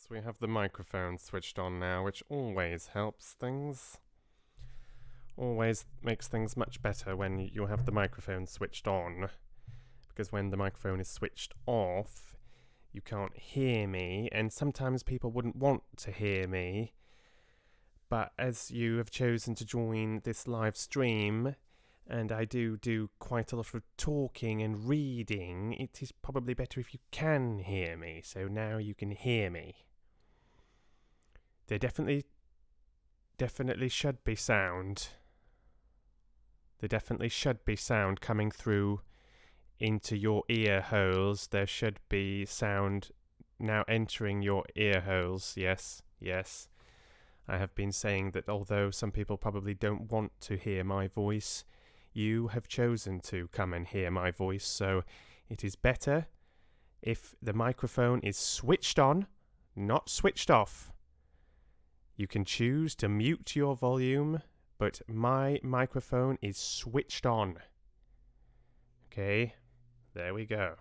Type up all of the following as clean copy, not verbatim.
So we have the microphone switched on now, which always helps things. Always makes things much better when you have the microphone switched on. Because when the microphone is switched off, you can't hear me, and sometimes people wouldn't want to hear me. But as you have chosen to join this live stream, and I do quite a lot of talking and reading, it is probably better if you can hear me. So now you can hear me. There definitely should be sound. There definitely should be sound coming through into your ear holes. There should be sound now entering your ear holes. Yes. I have been saying that although some people probably don't want to hear my voice, you have chosen to come and hear my voice, so it is better if the microphone is switched on, not switched off. You can choose to mute your volume, but my microphone is switched on. Okay, there we go.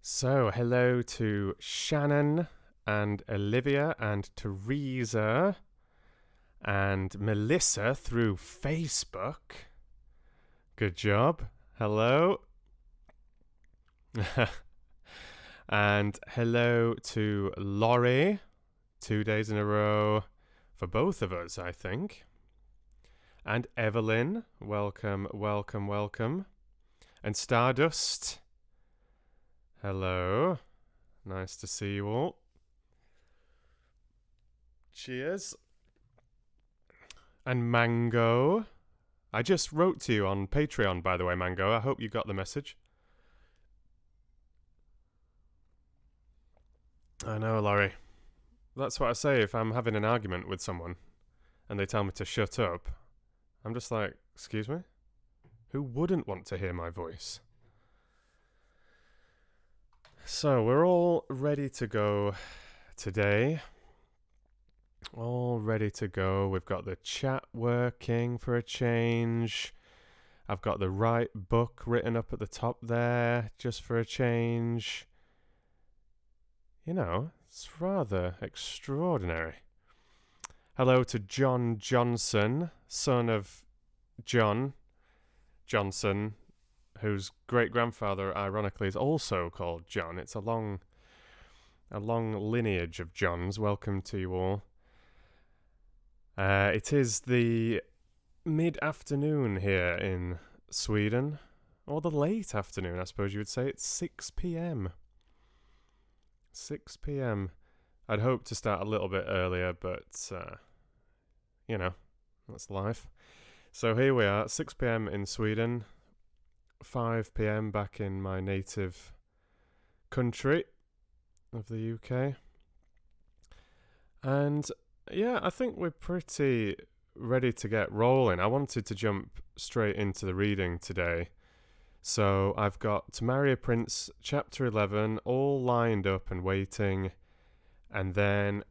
So, hello to Shannon and Olivia and Teresa and Melissa through Facebook. Good job. Hello. And hello to Laurie. 2 days in a row for both of us, I think. And Evelyn. Welcome. And Stardust. Hello. Nice to see you all. Cheers. And Mango. I just wrote to you on Patreon, by the way, Mango. I hope you got the message. I know, Laurie. That's what I say if I'm having an argument with someone and they tell me to shut up. I'm just like, excuse me? Who wouldn't want to hear my voice? So, we're all ready to go today. All ready to go. We've got the chat working for a change. I've got the right book written up at the top there, just for a change. You know, it's rather extraordinary. Hello to John Johnson, son of John Johnson, whose great-grandfather, ironically, is also called John. It's a long lineage of Johns. Welcome to you all. It is the mid-afternoon here in Sweden, or the late afternoon, I suppose you would say. It's 6 p.m. 6 p.m. I'd hoped to start a little bit earlier, but, you know, that's life. So here we are, 6 p.m. in Sweden, 5 p.m. back in my native country of the UK. And yeah, I think we're pretty ready to get rolling. I wanted to jump straight into the reading today. So I've got To Marry a Prince, Chapter 11, all lined up and waiting. And then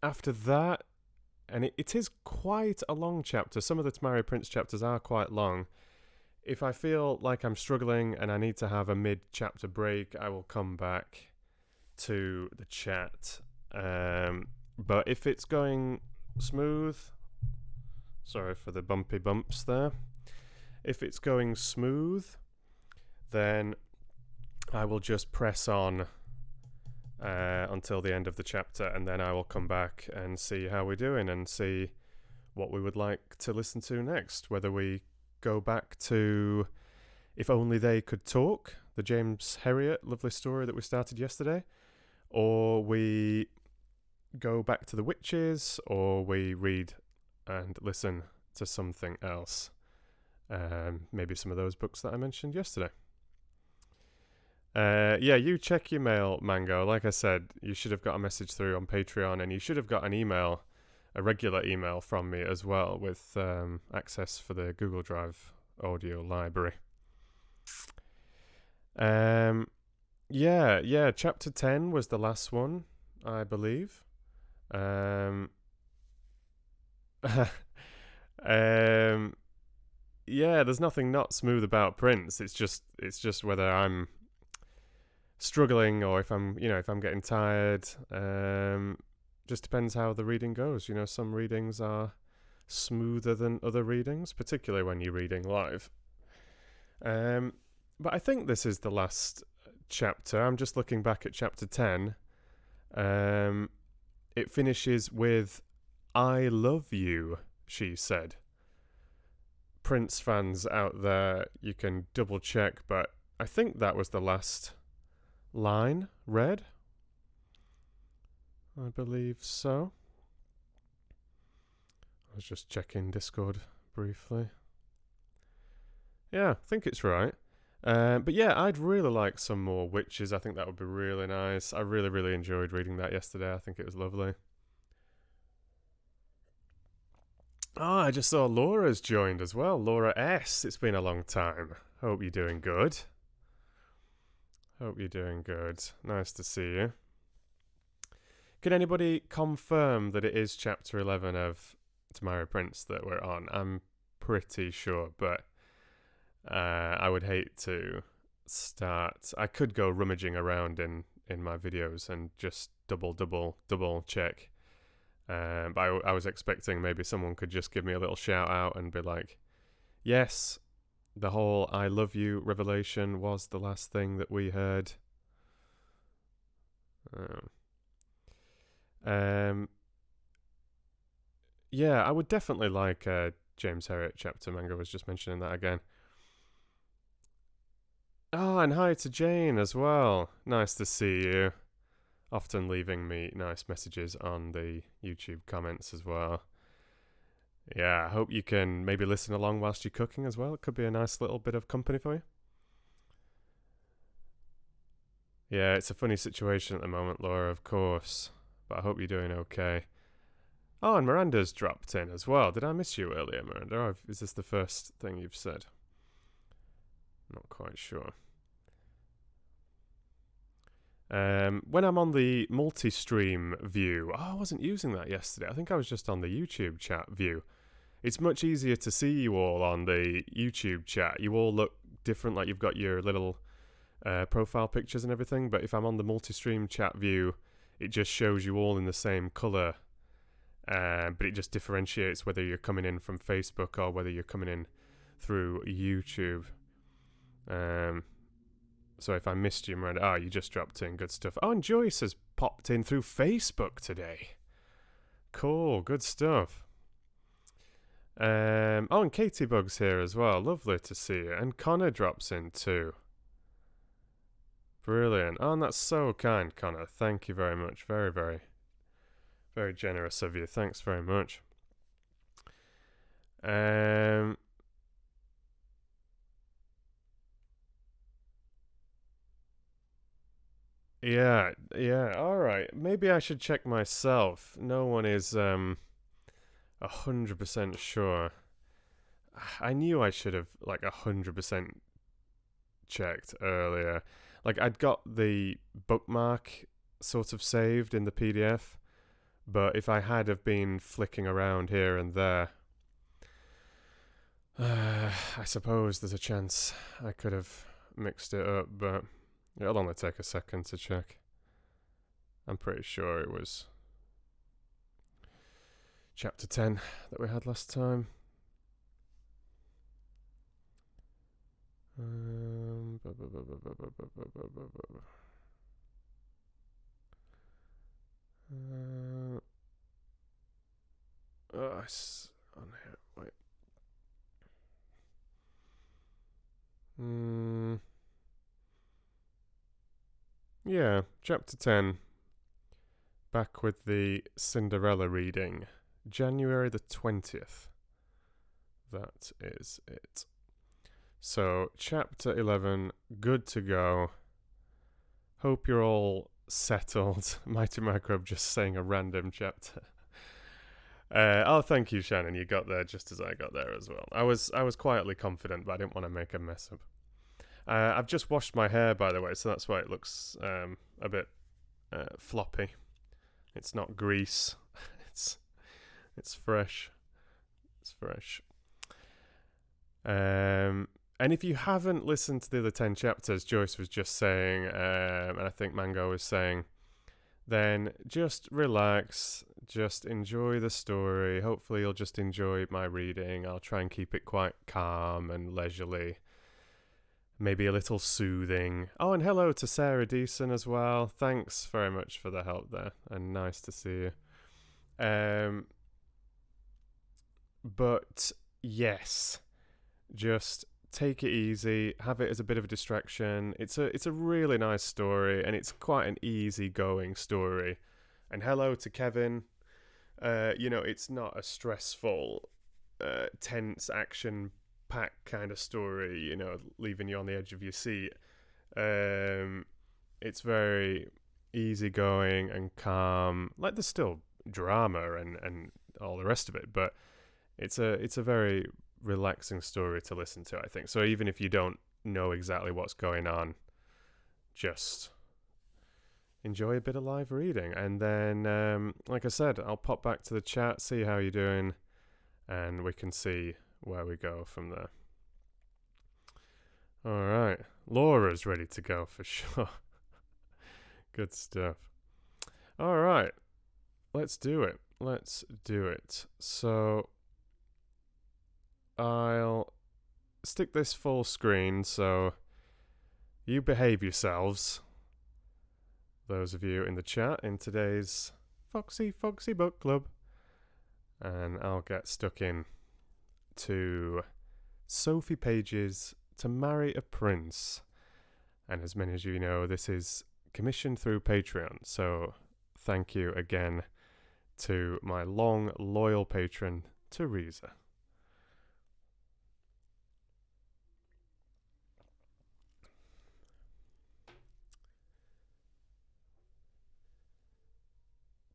after that, and it is quite a long chapter. Some of the To Marry a Prince chapters are quite long. If I feel like I'm struggling and I need to have a mid-chapter break, I will come back to the chat. But if it's going smooth, sorry for the bumpy bumps there. If it's going smooth, then I will just press on until the end of the chapter, and then I will come back and see how we're doing and see what we would like to listen to next. Whether we go back to If Only They Could Talk, the James Herriot lovely story that we started yesterday, or we go back to The Witches, or we read and listen to something else. Maybe some of those books that I mentioned yesterday. Yeah, you check your mail, Mango. Like I said, you should have got a message through on Patreon, and you should have got an email, a regular email from me as well, with access for the Google Drive audio library. Yeah, chapter 10 was the last one, I believe. Yeah, there's nothing not smooth about Prince. It's just whether I'm struggling, or if I'm getting tired. Just depends how the reading goes. Some readings are smoother than other readings, particularly when you're reading live. But I think this is the last chapter. I'm just looking back at chapter 10. It finishes with "I love you," she said. Prince fans out there, you can double check, but I think that was the last line read. I believe so. I was just checking Discord briefly. Yeah, I think it's right. But yeah, I'd really like some more witches. I think that would be really nice. I really, really enjoyed reading that yesterday. I think it was lovely. Oh, I just saw Laura's joined as well. Laura S. It's been a long time. Hope you're doing good. Nice to see you. Can anybody confirm that it is chapter 11 of To Marry Prince that we're on? I'm pretty sure, but I would hate to start. I could go rummaging around in my videos and just double check. But I was expecting maybe someone could just give me a little shout out and be like, yes, the whole "I love you" revelation was the last thing that we heard. Yeah, I would definitely like James Herriot chapter. Mango was just mentioning that again. Oh, and hi to Jane as well. Nice to see you. Often leaving me nice messages on the YouTube comments as well. Yeah, I hope you can maybe listen along whilst you're cooking as well. It could be a nice little bit of company for you. Yeah, it's a funny situation at the moment, Laura, of course. But I hope you're doing okay. Oh, and Miranda's dropped in as well. Did I miss you earlier, Miranda? Or is this the first thing you've said? Not quite sure. When I'm on the multi-stream view, I wasn't using that yesterday. I think I was just on the YouTube chat view. It's much easier to see you all on the YouTube chat. You all look different, like you've got your little profile pictures and everything. But if I'm on the multi-stream chat view, it just shows you all in the same colour. But it just differentiates whether you're coming in from Facebook or whether you're coming in through YouTube. So if I missed you, Miranda, you just dropped in. Good stuff. Oh, and Joyce has popped in through Facebook today. Cool, good stuff. And Katie Bug's here as well. Lovely to see you. And Connor drops in too. Brilliant. Oh, and that's so kind, Connor. Thank you very much. Very, very, very generous of you. Thanks very much. Yeah, alright. Maybe I should check myself. No one is 100% sure. I knew I should have 100% checked earlier. I'd got the bookmark sort of saved in the PDF, but if I had have been flicking around here and there, I suppose there's a chance I could have mixed it up, but it'll only take a second to check. I'm pretty sure it was chapter 10 that we had last time. It's on here. Wait. Yeah, chapter 10. Back with the Cinderella reading. January the 20th. That is it. So, chapter 11, good to go. Hope you're all settled. Mighty Microbe just saying a random chapter. Thank you, Shannon. You got there just as I got there as well. I was quietly confident, but I didn't want to make a mess up. I've just washed my hair, by the way, so that's why it looks a bit floppy. It's not grease. It's fresh. It's fresh. And if you haven't listened to the other 10 chapters, Joyce was just saying, and I think Mango was saying, then just relax, just enjoy the story. Hopefully you'll just enjoy my reading. I'll try and keep it quite calm and leisurely. Maybe a little soothing. Oh, and hello to Sarah Deason as well. Thanks very much for the help there, and nice to see you. But yes, just take it easy, have it as a bit of a distraction. It's a really nice story, and it's quite an easy-going story. And hello to Kevin. It's not a stressful, tense, action-packed kind of story, leaving you on the edge of your seat. It's very easygoing and calm. Like, there's still drama and all the rest of it, but it's a very relaxing story to listen to, I think. So even if you don't know exactly what's going on, just enjoy a bit of live reading. And then, like I said, I'll pop back to the chat, see how you're doing, and we can see where we go from there. All right. Laura's ready to go for sure. Good stuff. All right. Let's do it. So I'll stick this full screen, so you behave yourselves, those of you in the chat, in today's Foxy Book Club. And I'll get stuck in to Sophie Page's To Marry a Prince. And as many of you know, this is commissioned through Patreon, so thank you again to my long, loyal patron, Teresa.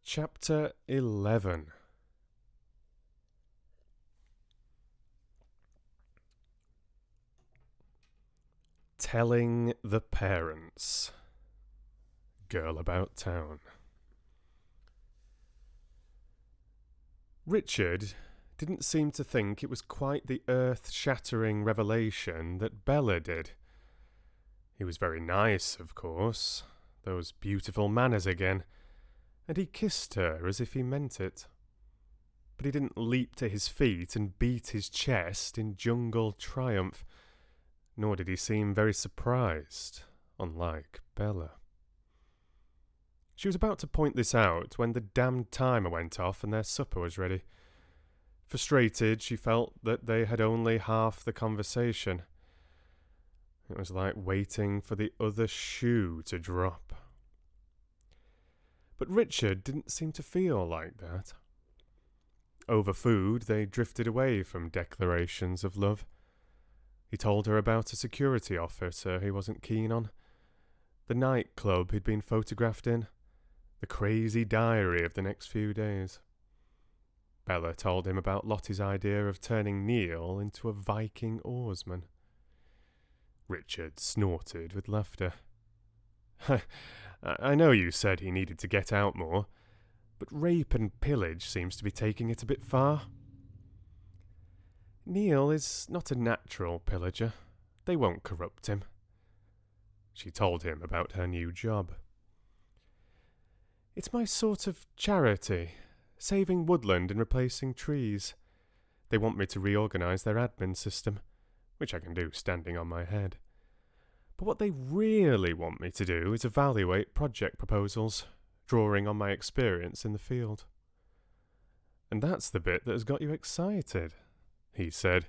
Chapter 11. Telling the Parents. Girl About Town. Richard didn't seem to think it was quite the earth-shattering revelation that Bella did. He was very nice, of course, those beautiful manners again, and he kissed her as if he meant it. But he didn't leap to his feet and beat his chest in jungle triumph, nor did he seem very surprised, unlike Bella. She was about to point this out when the damned timer went off and their supper was ready. Frustrated, she felt that they had only half the conversation. It was like waiting for the other shoe to drop. But Richard didn't seem to feel like that. Over food, they drifted away from declarations of love. He told her about a security officer he wasn't keen on, the nightclub he'd been photographed in, the crazy diary of the next few days. Bella told him about Lottie's idea of turning Neil into a Viking oarsman. Richard snorted with laughter. I know you said he needed to get out more, but rape and pillage seems to be taking it a bit far. Neil is not a natural pillager. They won't corrupt him. She told him about her new job. It's my sort of charity, saving woodland and replacing trees. They want me to reorganize their admin system, which I can do standing on my head. But what they really want me to do is evaluate project proposals, drawing on my experience in the field. And that's the bit that has got you excited, he said,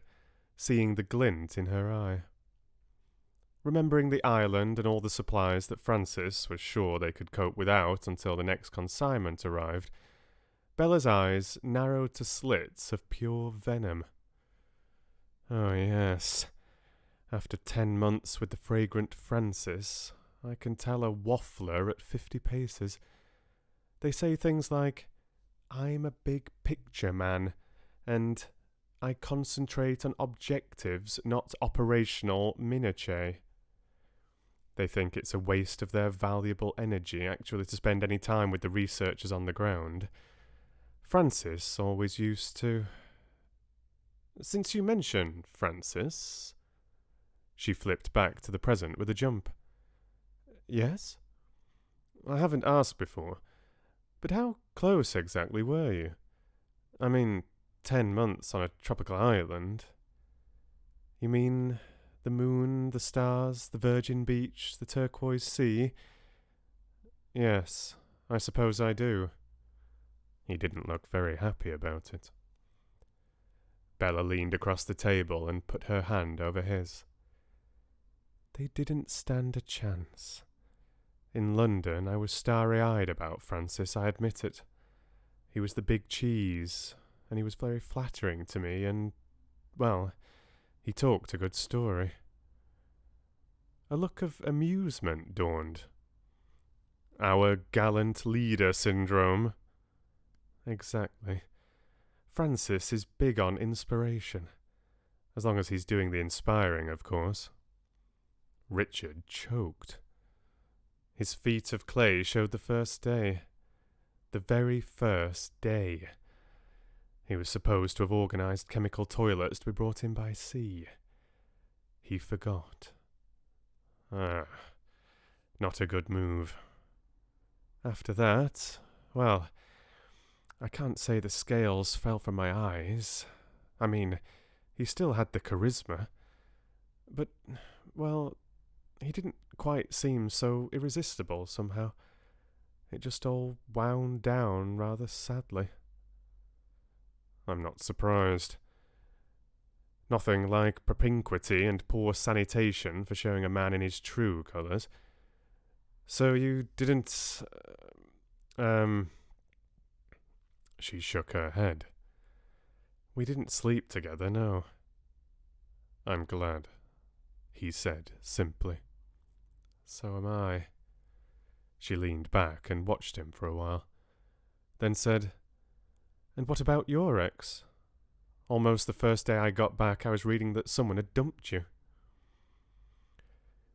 seeing the glint in her eye. Remembering the island and all the supplies that Francis was sure they could cope without until the next consignment arrived, Bella's eyes narrowed to slits of pure venom. Oh yes, after 10 months with the fragrant Francis, I can tell a waffler at 50 paces. They say things like, I'm a big picture man, and I concentrate on objectives, not operational minutiae. They think it's a waste of their valuable energy actually to spend any time with the researchers on the ground. Francis always used to... Since you mention Francis, She flipped back to the present with a jump. Yes? I haven't asked before, but how close exactly were you? I mean, 10 months on a tropical island. You mean the moon, the stars, the virgin beach, the turquoise sea? Yes, I suppose I do. He didn't look very happy about it. Bella leaned across the table and put her hand over his. They didn't stand a chance. In London, I was starry-eyed about Francis, I admit it. He was the big cheese, and he was very flattering to me, and, well, he talked a good story. A look of amusement dawned. Our gallant leader syndrome. Exactly. Francis is big on inspiration. As long as he's doing the inspiring, of course. Richard choked. His feet of clay showed the first day. The very first day. He was supposed to have organised chemical toilets to be brought in by sea. He forgot. Not a good move. After that, well, I can't say the scales fell from my eyes. I mean, he still had the charisma. But, well, he didn't quite seem so irresistible somehow. It just all wound down rather sadly. I'm not surprised. Nothing like propinquity and poor sanitation for showing a man in his true colours. So you didn't... She shook her head. We didn't sleep together, no. I'm glad, he said simply. So am I. She leaned back and watched him for a while, then said, And what about your ex? Almost the first day I got back, I was reading that someone had dumped you.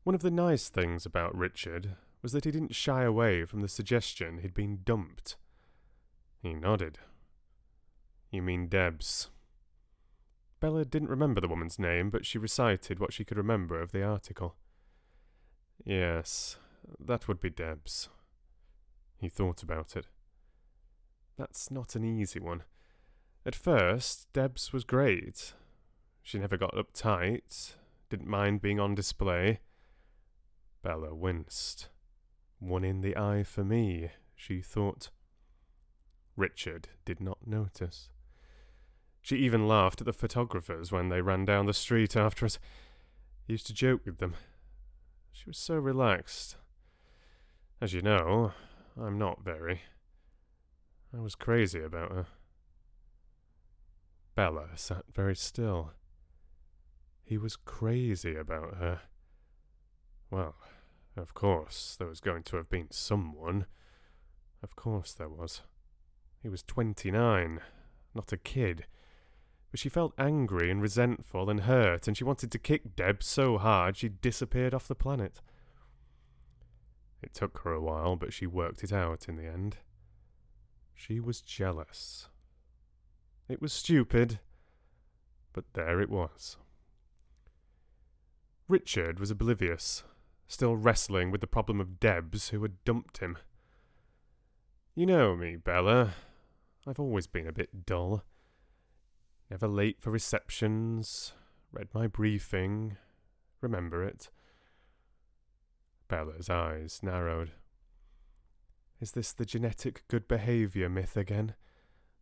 One of the nice things about Richard was that he didn't shy away from the suggestion he'd been dumped. He nodded. You mean Debs. Bella didn't remember the woman's name, but she recited what she could remember of the article. Yes, that would be Debs. He thought about it. That's not an easy one. At first, Debs was great. She never got uptight, didn't mind being on display. Bella winced. One in the eye for me, she thought. Richard did not notice. She even laughed at the photographers when they ran down the street after us. He used to joke with them. She was so relaxed. As you know, I'm not very. I was crazy about her. Bella sat very still. He was crazy about her. Well, of course, there was going to have been someone. Of course there was. He was 29, not a kid. But she felt angry and resentful and hurt, and she wanted to kick Deb so hard she disappeared off the planet. It took her a while, but she worked it out in the end. She was jealous. It was stupid, but there it was. Richard was oblivious, still wrestling with the problem of Debs who had dumped him. You know me, Bella. I've always been a bit dull. Never late for receptions. Read my briefing. Remember it. Bella's eyes narrowed. Is this the genetic good behaviour myth again?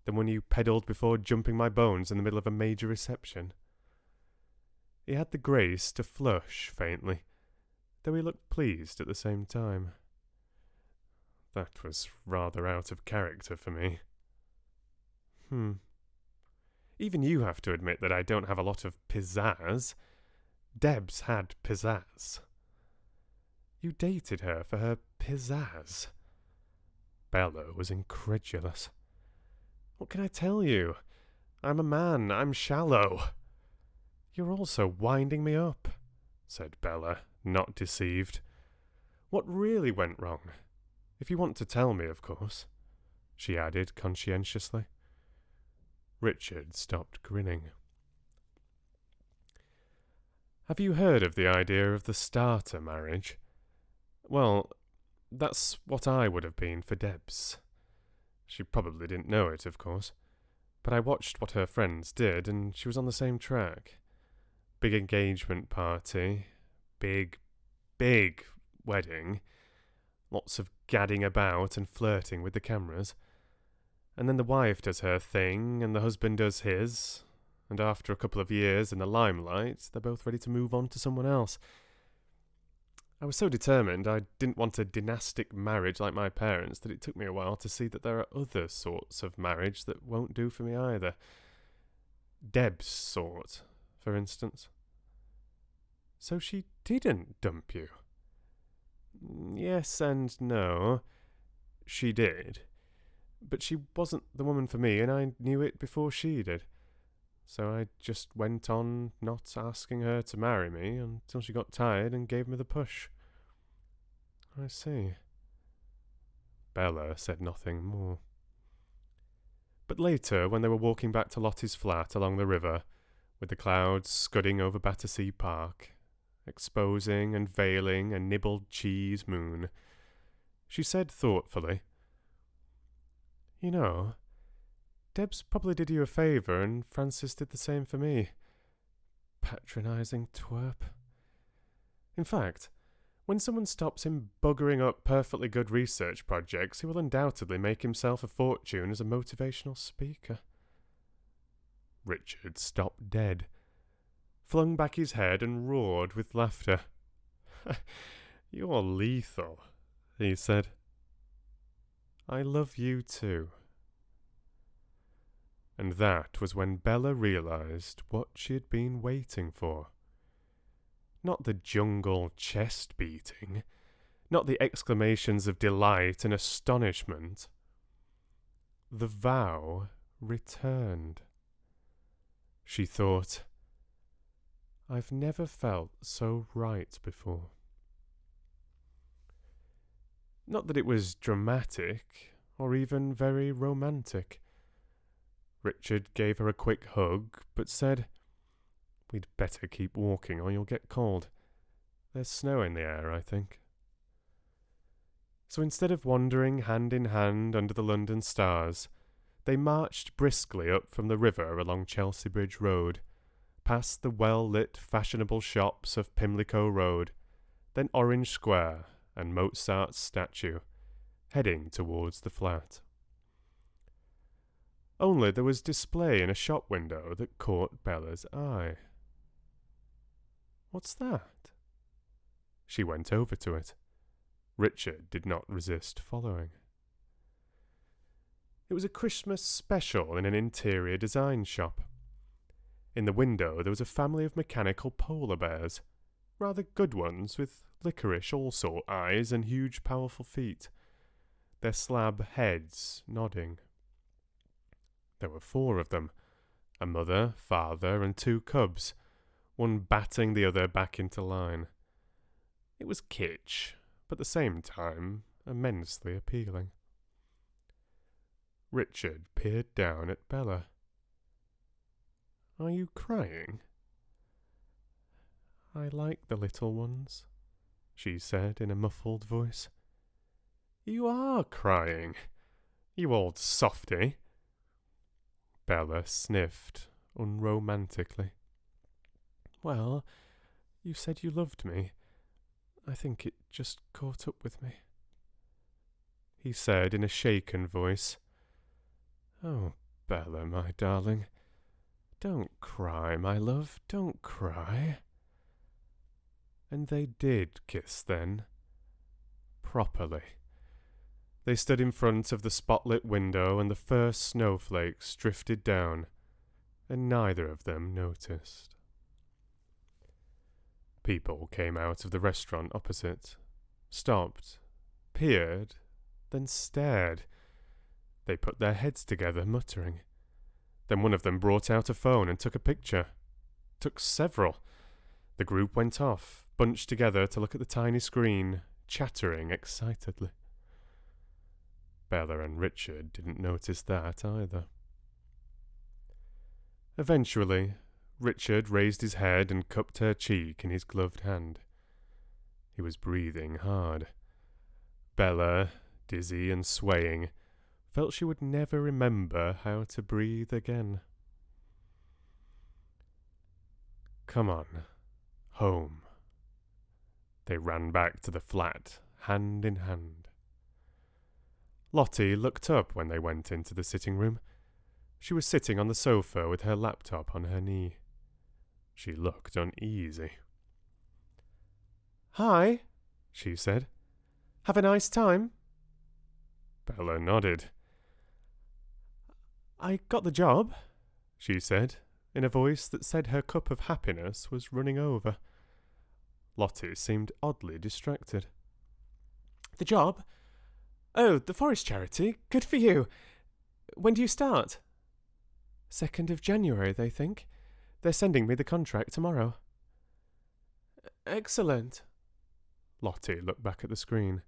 The one you peddled before jumping my bones in the middle of a major reception? He had the grace to flush faintly, though he looked pleased at the same time. That was rather out of character for me. Even you have to admit that I don't have a lot of pizzazz. Debs had pizzazz. You dated her for her pizzazz. Bella was incredulous. What can I tell you? I'm a man. I'm shallow. You're also winding me up, said Bella, not deceived. What really went wrong? If you want to tell me, of course, she added conscientiously. Richard stopped grinning. Have you heard of the idea of the starter marriage? Well, that's what I would have been for Debs. She probably didn't know it, of course, but I watched what her friends did, and she was on the same track. Big engagement party, big wedding, lots of gadding about and flirting with the cameras. And then the wife does her thing, and the husband does his, and after a couple of years in the limelight, they're both ready to move on to someone else. I was so determined I didn't want a dynastic marriage like my parents that it took me a while to see that there are other sorts of marriage that won't do for me either. Deb's sort, for instance. So she didn't dump you? Yes and no. She did. But she wasn't the woman for me, and I knew it before she did. So I just went on not asking her to marry me until she got tired and gave me the push. I see. Bella said nothing more. But later, when they were walking back to Lottie's flat along the river, with the clouds scudding over Battersea Park, exposing and veiling a nibbled cheese moon, she said thoughtfully, "You know, Debs probably did you a favour, and Francis did the same for me. Patronising twerp. In fact, when someone stops him buggering up perfectly good research projects, he will undoubtedly make himself a fortune as a motivational speaker." Richard stopped dead, flung back his head and roared with laughter. "You're lethal," he said. "I love you too." And that was when Bella realised what she had been waiting for. Not the jungle chest beating, not the exclamations of delight and astonishment. The vow returned. She thought, "I've never felt so right before." Not that it was dramatic, or even very romantic. Richard gave her a quick hug, but said, "We'd better keep walking or you'll get cold. There's snow in the air, I think." So instead of wandering hand in hand under the London stars, they marched briskly up from the river along Chelsea Bridge Road, past the well-lit fashionable shops of Pimlico Road, then Orange Square and Mozart's statue, heading towards the flat. Only there was display in a shop window that caught Bella's eye. "What's that?" She went over to it. Richard did not resist following. It was a Christmas special in an interior design shop. In the window there was a family of mechanical polar bears, rather good ones with licorice all-sort eyes and huge powerful feet, their slab heads nodding. There were 4 of them, a mother, father, and 2 cubs, one batting the other back into line. It was kitsch, but at the same time immensely appealing. Richard peered down at Bella. "Are you crying?" "I like the little ones," she said in a muffled voice. "You are crying, you old softy." Bella sniffed unromantically. "Well, you said you loved me. I think it just caught up with me," he said in a shaken voice. "Oh, Bella, my darling, don't cry, my love, don't cry." And they did kiss then. Properly. They stood in front of the spotlit window and the first snowflakes drifted down, and neither of them noticed. People came out of the restaurant opposite, stopped, peered, then stared. They put their heads together, muttering. Then one of them brought out a phone and took a picture. Took several. The group went off, bunched together to look at the tiny screen, chattering excitedly. Bella and Richard didn't notice that either. Eventually, Richard raised his head and cupped her cheek in his gloved hand. He was breathing hard. Bella, dizzy and swaying, felt she would never remember how to breathe again. Come on, home. They ran back to the flat, hand in hand. Lottie looked up when they went into the sitting room. She was sitting on the sofa with her laptop on her knee. She looked uneasy. "Hi," she said. "Have a nice time?" Bella nodded. "I got the job," she said, in a voice that said her cup of happiness was running over. Lottie seemed oddly distracted. "The job? Oh, the forest charity. Good for you. When do you start?" 2nd of January, they think. They're sending me the contract tomorrow." "Excellent." Lottie looked back at the screen.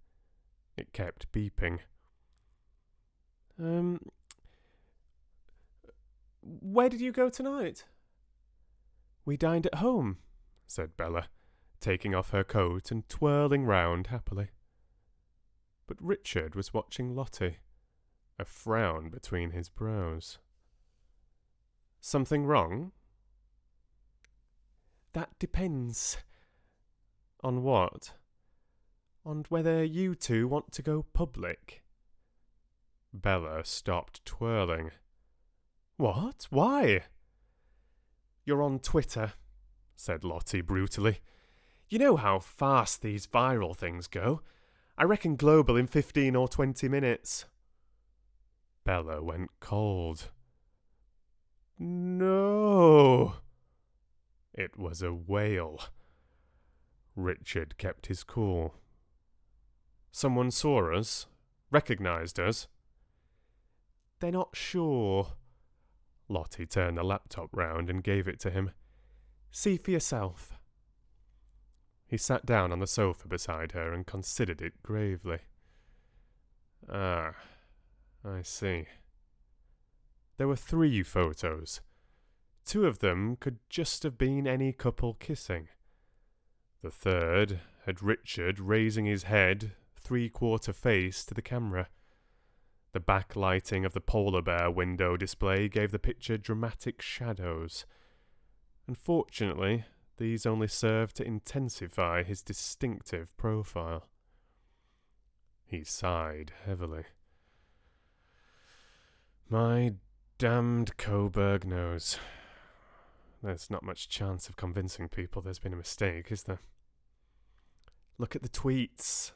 It kept beeping. Where did you go tonight?" "We dined at home," said Bella, taking off her coat and twirling round happily. But Richard was watching Lottie, a frown between his brows. "Something wrong?" "That depends." "On what?" "On whether you two want to go public." Bella stopped twirling. "What? Why?" "You're on Twitter," said Lottie brutally. "You know how fast these viral things go. I reckon global in 15 or 20 minutes. Bella went cold. "No!" It was a wail. Richard kept his cool. "Someone saw us? Recognised us?" "They're not sure." Lottie turned the laptop round and gave it to him. "See for yourself." He sat down on the sofa beside her and considered it gravely. "Ah, I see." There were 3 photos. 2 of them could just have been any couple kissing. The 3rd had Richard raising his head, 3/4 face to the camera. The backlighting of the polar bear window display gave the picture dramatic shadows. Unfortunately, these only served to intensify his distinctive profile. He sighed heavily. "My damned Coburg nose. There's not much chance of convincing people there's been a mistake, is there?" "Look at the tweets,"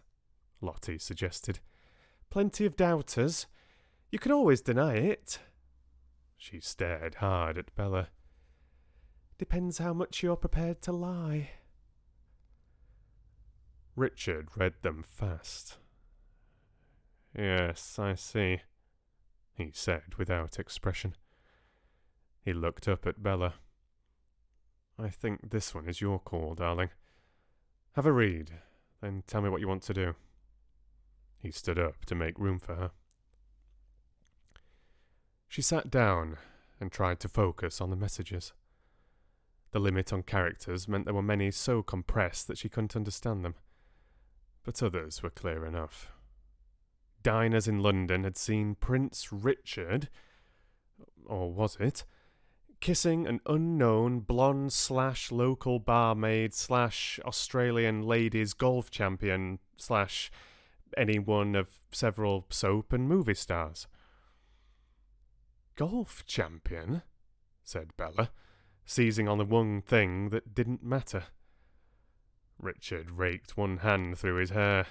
Lottie suggested. "Plenty of doubters. You can always deny it." She stared hard at Bella. "Depends how much you're prepared to lie." Richard read them fast. "Yes, I see," he said without expression. He looked up at Bella. "I think this one is your call, darling. Have a read, then tell me what you want to do." He stood up to make room for her. She sat down and tried to focus on the messages. The limit on characters meant there were many so compressed that she couldn't understand them, but others were clear enough. Diners in London had seen Prince Richard, or was it, kissing an unknown blonde/local barmaid/Australian ladies golf champion/ any one of several soap and movie stars. "Golf champion?" said Bella, seizing on the one thing that didn't matter. Richard raked one hand through his hair.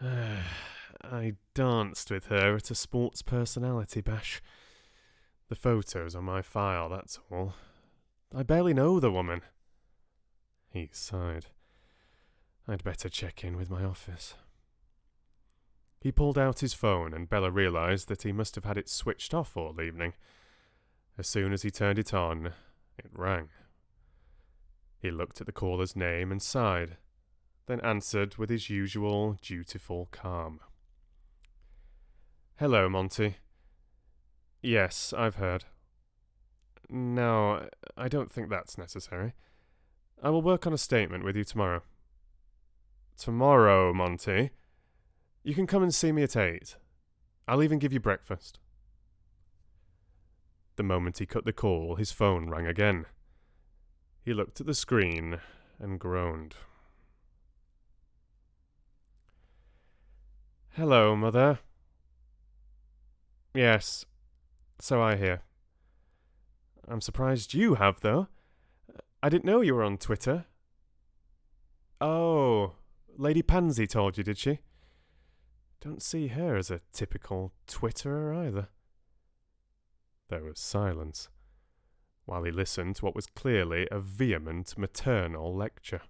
"I danced with her at a sports personality bash. The photo's on my file, that's all. I barely know the woman." He sighed. "I'd better check in with my office." He pulled out his phone and Bella realised that he must have had it switched off all evening. As soon as he turned it on, it rang. He looked at the caller's name and sighed, then answered with his usual dutiful calm. "Hello, Monty." "Yes, I've heard." No, I don't think that's necessary. I will work on a statement with you tomorrow. Tomorrow, Monty? You can come and see me at 8. I'll even give you breakfast. The moment he cut the call, his phone rang again. He looked at the screen and groaned. Hello, Mother. Yes, so I hear. I'm surprised you have, though. I didn't know you were on Twitter. Oh, Lady Pansy told you, did she? Don't see her as a typical Twitterer either. There was silence, while he listened to what was clearly a vehement maternal lecture.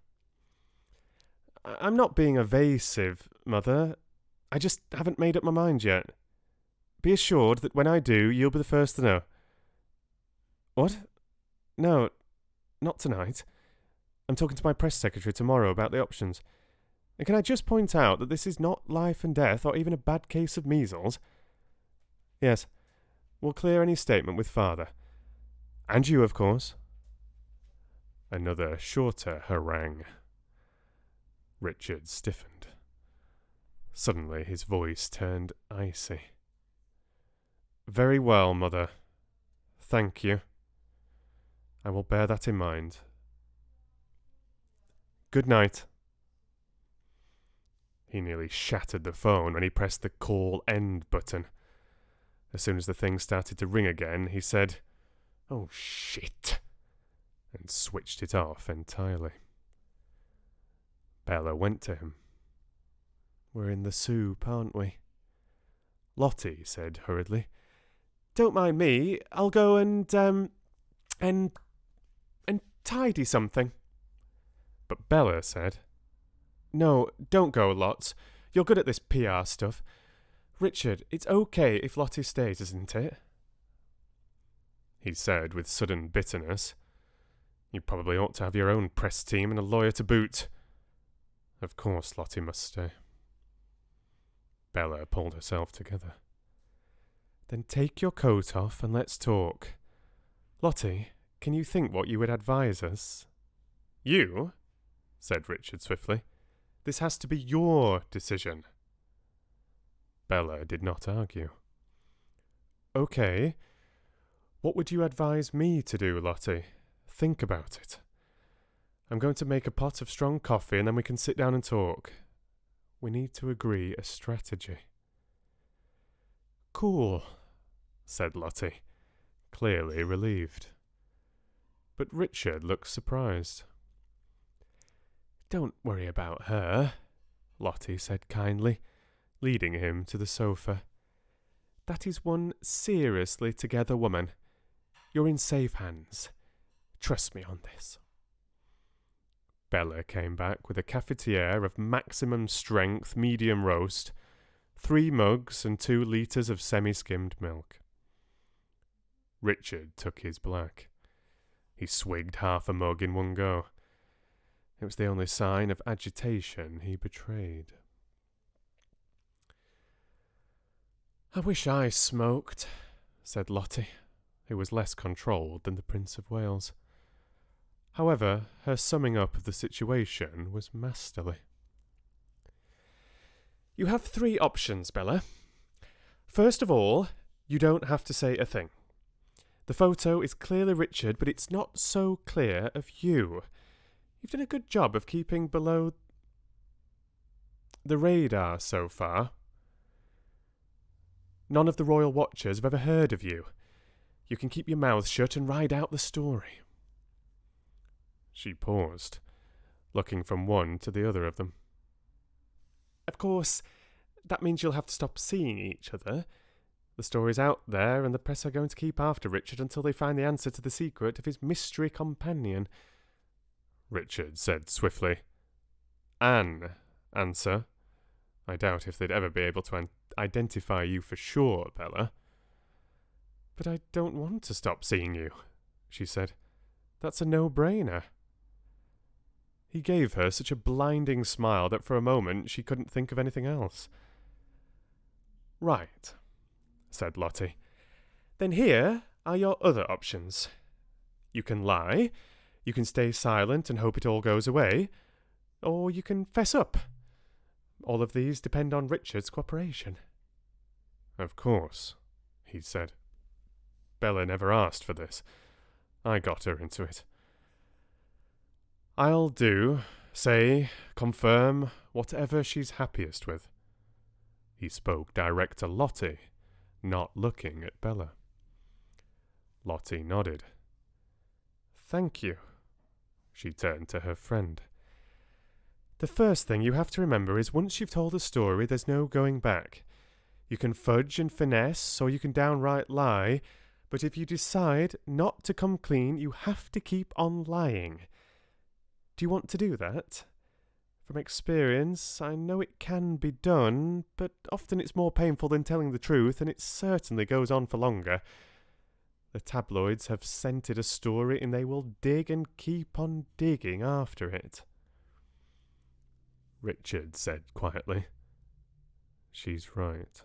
I'm not being evasive, Mother. I just haven't made up my mind yet. Be assured that when I do, you'll be the first to know. What? No, not tonight. I'm talking to my press secretary tomorrow about the options. And can I just point out that this is not life and death or even a bad case of measles? Yes, we'll clear any statement with Father. And you, of course. Another shorter harangue. Richard stiffened. Suddenly his voice turned icy. Very well, Mother. Thank you. I will bear that in mind. Good night. He nearly shattered the phone when he pressed the call end button. As soon as the thing started to ring again, he said, "Oh, shit," and switched it off entirely. Bella went to him. We're in the soup, aren't we? Lottie said hurriedly, Don't mind me, I'll go and tidy something. But Bella said, No, don't go, Lots. You're good at this PR stuff. Richard, it's okay if Lottie stays, isn't it? He said with sudden bitterness, You probably ought to have your own press team and a lawyer to boot. Of course Lottie must stay. Bella pulled herself together. Then take your coat off and let's talk. Lottie, can you think what you would advise us? You? Said Richard swiftly. This has to be your decision. Bella did not argue. Okay. What would you advise me to do, Lottie? Think about it. I'm going to make a pot of strong coffee and then we can sit down and talk. We need to agree a strategy. Cool, said Lottie, clearly relieved. But Richard looked surprised. Don't worry about her, Lottie said kindly, leading him to the sofa. That is one seriously together woman. You're in safe hands. Trust me on this. Bella came back with a cafetiere of maximum strength medium roast, 3 mugs and 2 litres of semi-skimmed milk. Richard took his black. He swigged half a mug in one go. It was the only sign of agitation he betrayed. I wish I smoked, said Lottie, who was less controlled than the Prince of Wales. However, her summing up of the situation was masterly. You have 3 options, Bella. First of all, you don't have to say a thing. The photo is clearly Richard, but it's not so clear of you. You've done a good job of keeping below the radar so far. None of the Royal Watchers have ever heard of you. You can keep your mouth shut and ride out the story. She paused, looking from one to the other of them. Of course, that means you'll have to stop seeing each other. The story's out there, and the press are going to keep after Richard until they find the answer to the secret of his mystery companion. Richard said swiftly, An answer. I doubt if they'd ever be able to identify you for sure, Bella. But I don't want to stop seeing you, she said. That's a no-brainer. He gave her such a blinding smile that for a moment she couldn't think of anything else. Right, said Lottie. Then here are your other options. You can lie, you can stay silent and hope it all goes away, or you can fess up. All of these depend on Richard's cooperation. Of course, he said. Bella never asked for this. I got her into it. I'll confirm, whatever she's happiest with. He spoke direct to Lottie, not looking at Bella. Lottie nodded. Thank you. She turned to her friend. The first thing you have to remember is once you've told a story, there's no going back. You can fudge and finesse, or you can downright lie, but if you decide not to come clean, you have to keep on lying. Do you want to do that? From experience, I know it can be done, but often it's more painful than telling the truth, and it certainly goes on for longer. The tabloids have scented a story, and they will dig and keep on digging after it. Richard said quietly, She's right.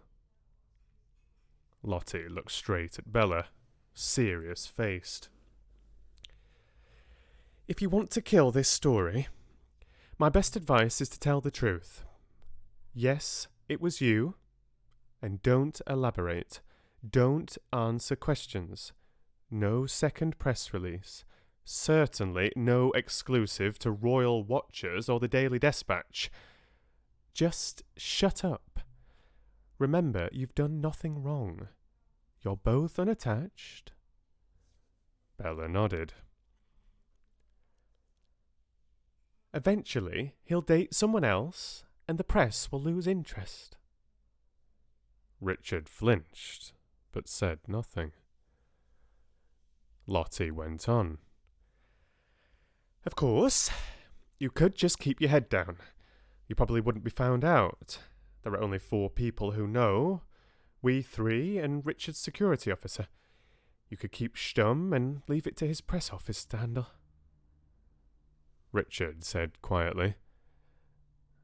Lottie looked straight at Bella, serious-faced. If you want to kill this story, my best advice is to tell the truth. Yes, it was you, and don't elaborate. Don't answer questions. No second press release. Certainly no exclusive to Royal Watchers or the Daily Dispatch. Just shut up. Remember, you've done nothing wrong. You're both unattached. Bella nodded. Eventually, he'll date someone else, and the press will lose interest. Richard flinched, but said nothing. Lottie went on. Of course, you could just keep your head down. You probably wouldn't be found out. There are only 4 people who know. We 3 and Richard's security officer. You could keep stum and leave it to his press office to handle. Richard said quietly,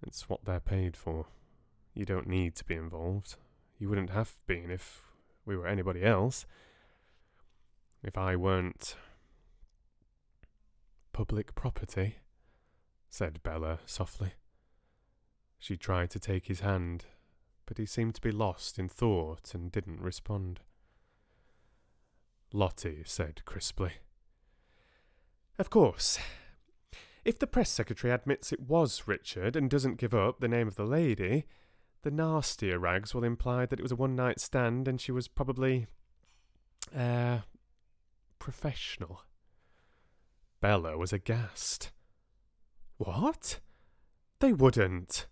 It's what they're paid for. You don't need to be involved. You wouldn't have been if we were anybody else. If I weren't public property, said Bella softly. She tried to take his hand, but he seemed to be lost in thought and didn't respond. Lottie said crisply, Of course. If the press secretary admits it was Richard and doesn't give up the name of the lady, the nastier rags will imply that it was a one-night stand and she was probably, professional. Bella was aghast. What? They wouldn't.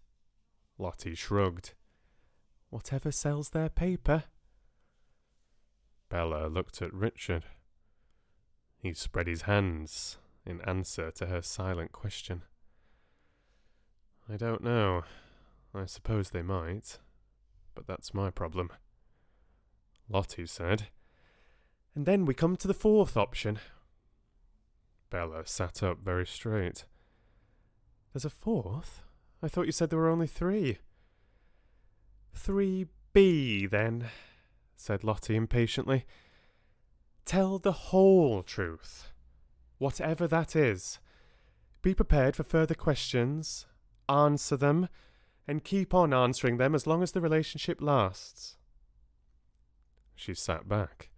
Lottie shrugged. Whatever sells their paper. Bella looked at Richard. He spread his hands in answer to her silent question. I don't know. I suppose they might, but that's my problem. Lottie said. And then we come to the 4th option. Bella sat up very straight. There's a 4th? I thought you said there were only 3. 3B, then, said Lottie impatiently. Tell the whole truth, whatever that is. Be prepared for further questions, answer them, and keep on answering them as long as the relationship lasts. She sat back,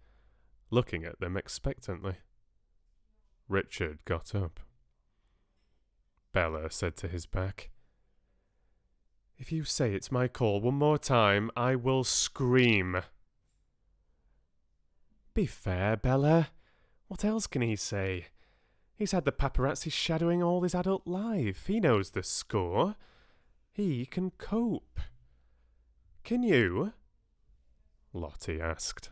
looking at them expectantly. Richard got up. Bella said to his back, If you say it's my call one more time, I will scream. Be fair, Bella. What else can he say? He's had the paparazzi shadowing all his adult life. He knows the score. He can cope. Can you? Lottie asked.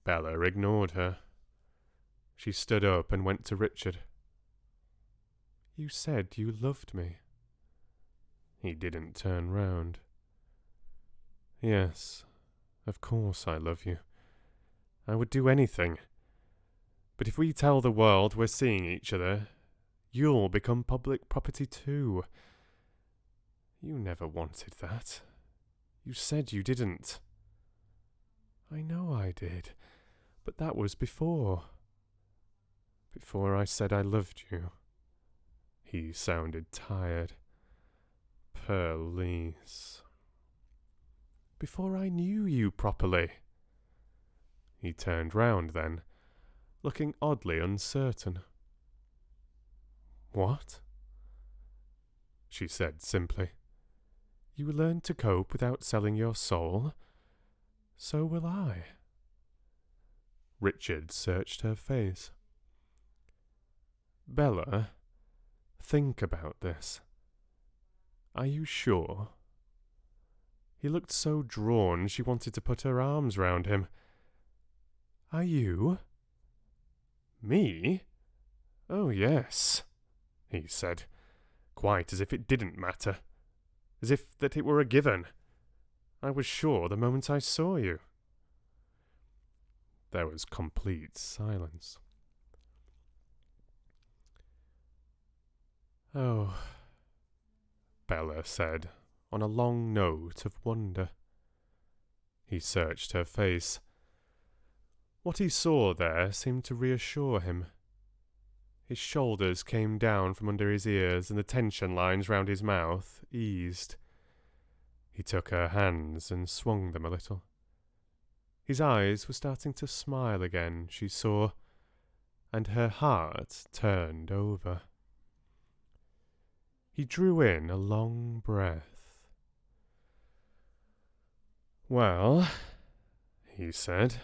Bella ignored her. She stood up and went to Richard. You said you loved me. He didn't turn round. Yes, of course I love you. I would do anything. But if we tell the world we're seeing each other, you'll become public property too. You never wanted that. You said you didn't. I know I did, but that was before. Before I said I loved you. He sounded tired. Police. Before I knew you properly. He turned round then, looking oddly uncertain. What? She said simply. You learn to cope without selling your soul. So will I. Richard searched her face. Bella, think about this. Are you sure? He looked so drawn she wanted to put her arms round him. Are you? Me? Oh, yes, he said, quite as if it didn't matter, as if that it were a given. I was sure the moment I saw you. There was complete silence. Oh, Bella said, on a long note of wonder. He searched her face. What he saw there seemed to reassure him. His shoulders came down from under his ears, and the tension lines round his mouth eased. He took her hands and swung them a little. His eyes were starting to smile again, she saw, and her heart turned over. He drew in a long breath. Well, he said.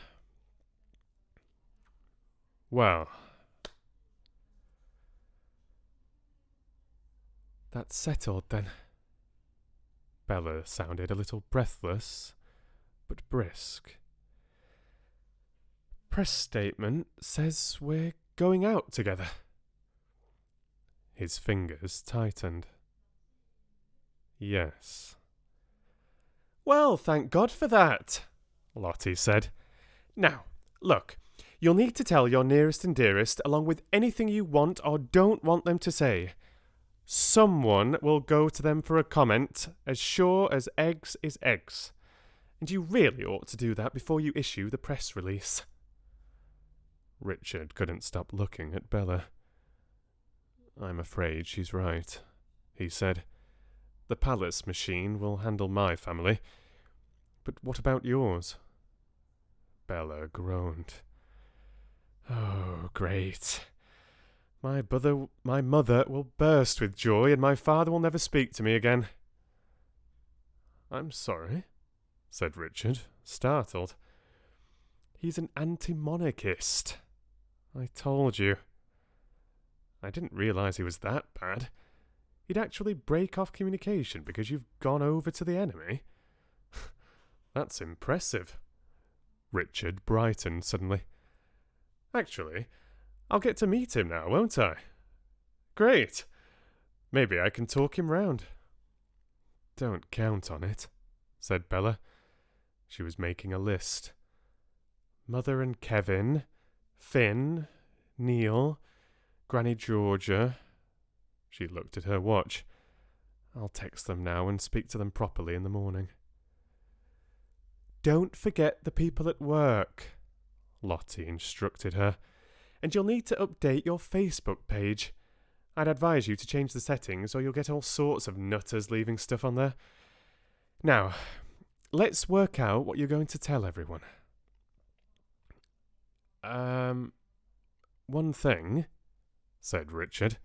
Well, that's settled then. Bella sounded a little breathless, but brisk. Press statement says we're going out together. His fingers tightened. Yes. Well, thank God for that, Lottie said. Now, look, you'll need to tell your nearest and dearest along with anything you want or don't want them to say. Someone will go to them for a comment, as sure as eggs is eggs. And you really ought to do that before you issue the press release. Richard couldn't stop looking at Bella. I'm afraid she's right, he said. The Palace machine will handle my family. But what about yours? Bella groaned. Oh, great. My mother will burst with joy, and my father will never speak to me again. I'm sorry, said Richard, startled. He's an anti-monarchist. I told you. I didn't realise he was that bad. He'd actually break off communication because you've gone over to the enemy? That's impressive. Richard brightened suddenly. Actually, I'll get to meet him now, won't I? Great. Maybe I can talk him round. Don't count on it, said Bella. She was making a list. Mother and Kevin, Finn, Neil, Granny Georgia. She looked at her watch. I'll text them now and speak to them properly in the morning. Don't forget the people at work, Lottie instructed her. And you'll need to update your Facebook page. I'd advise you to change the settings or you'll get all sorts of nutters leaving stuff on there. Now, let's work out what you're going to tell everyone. One thing, said Richard.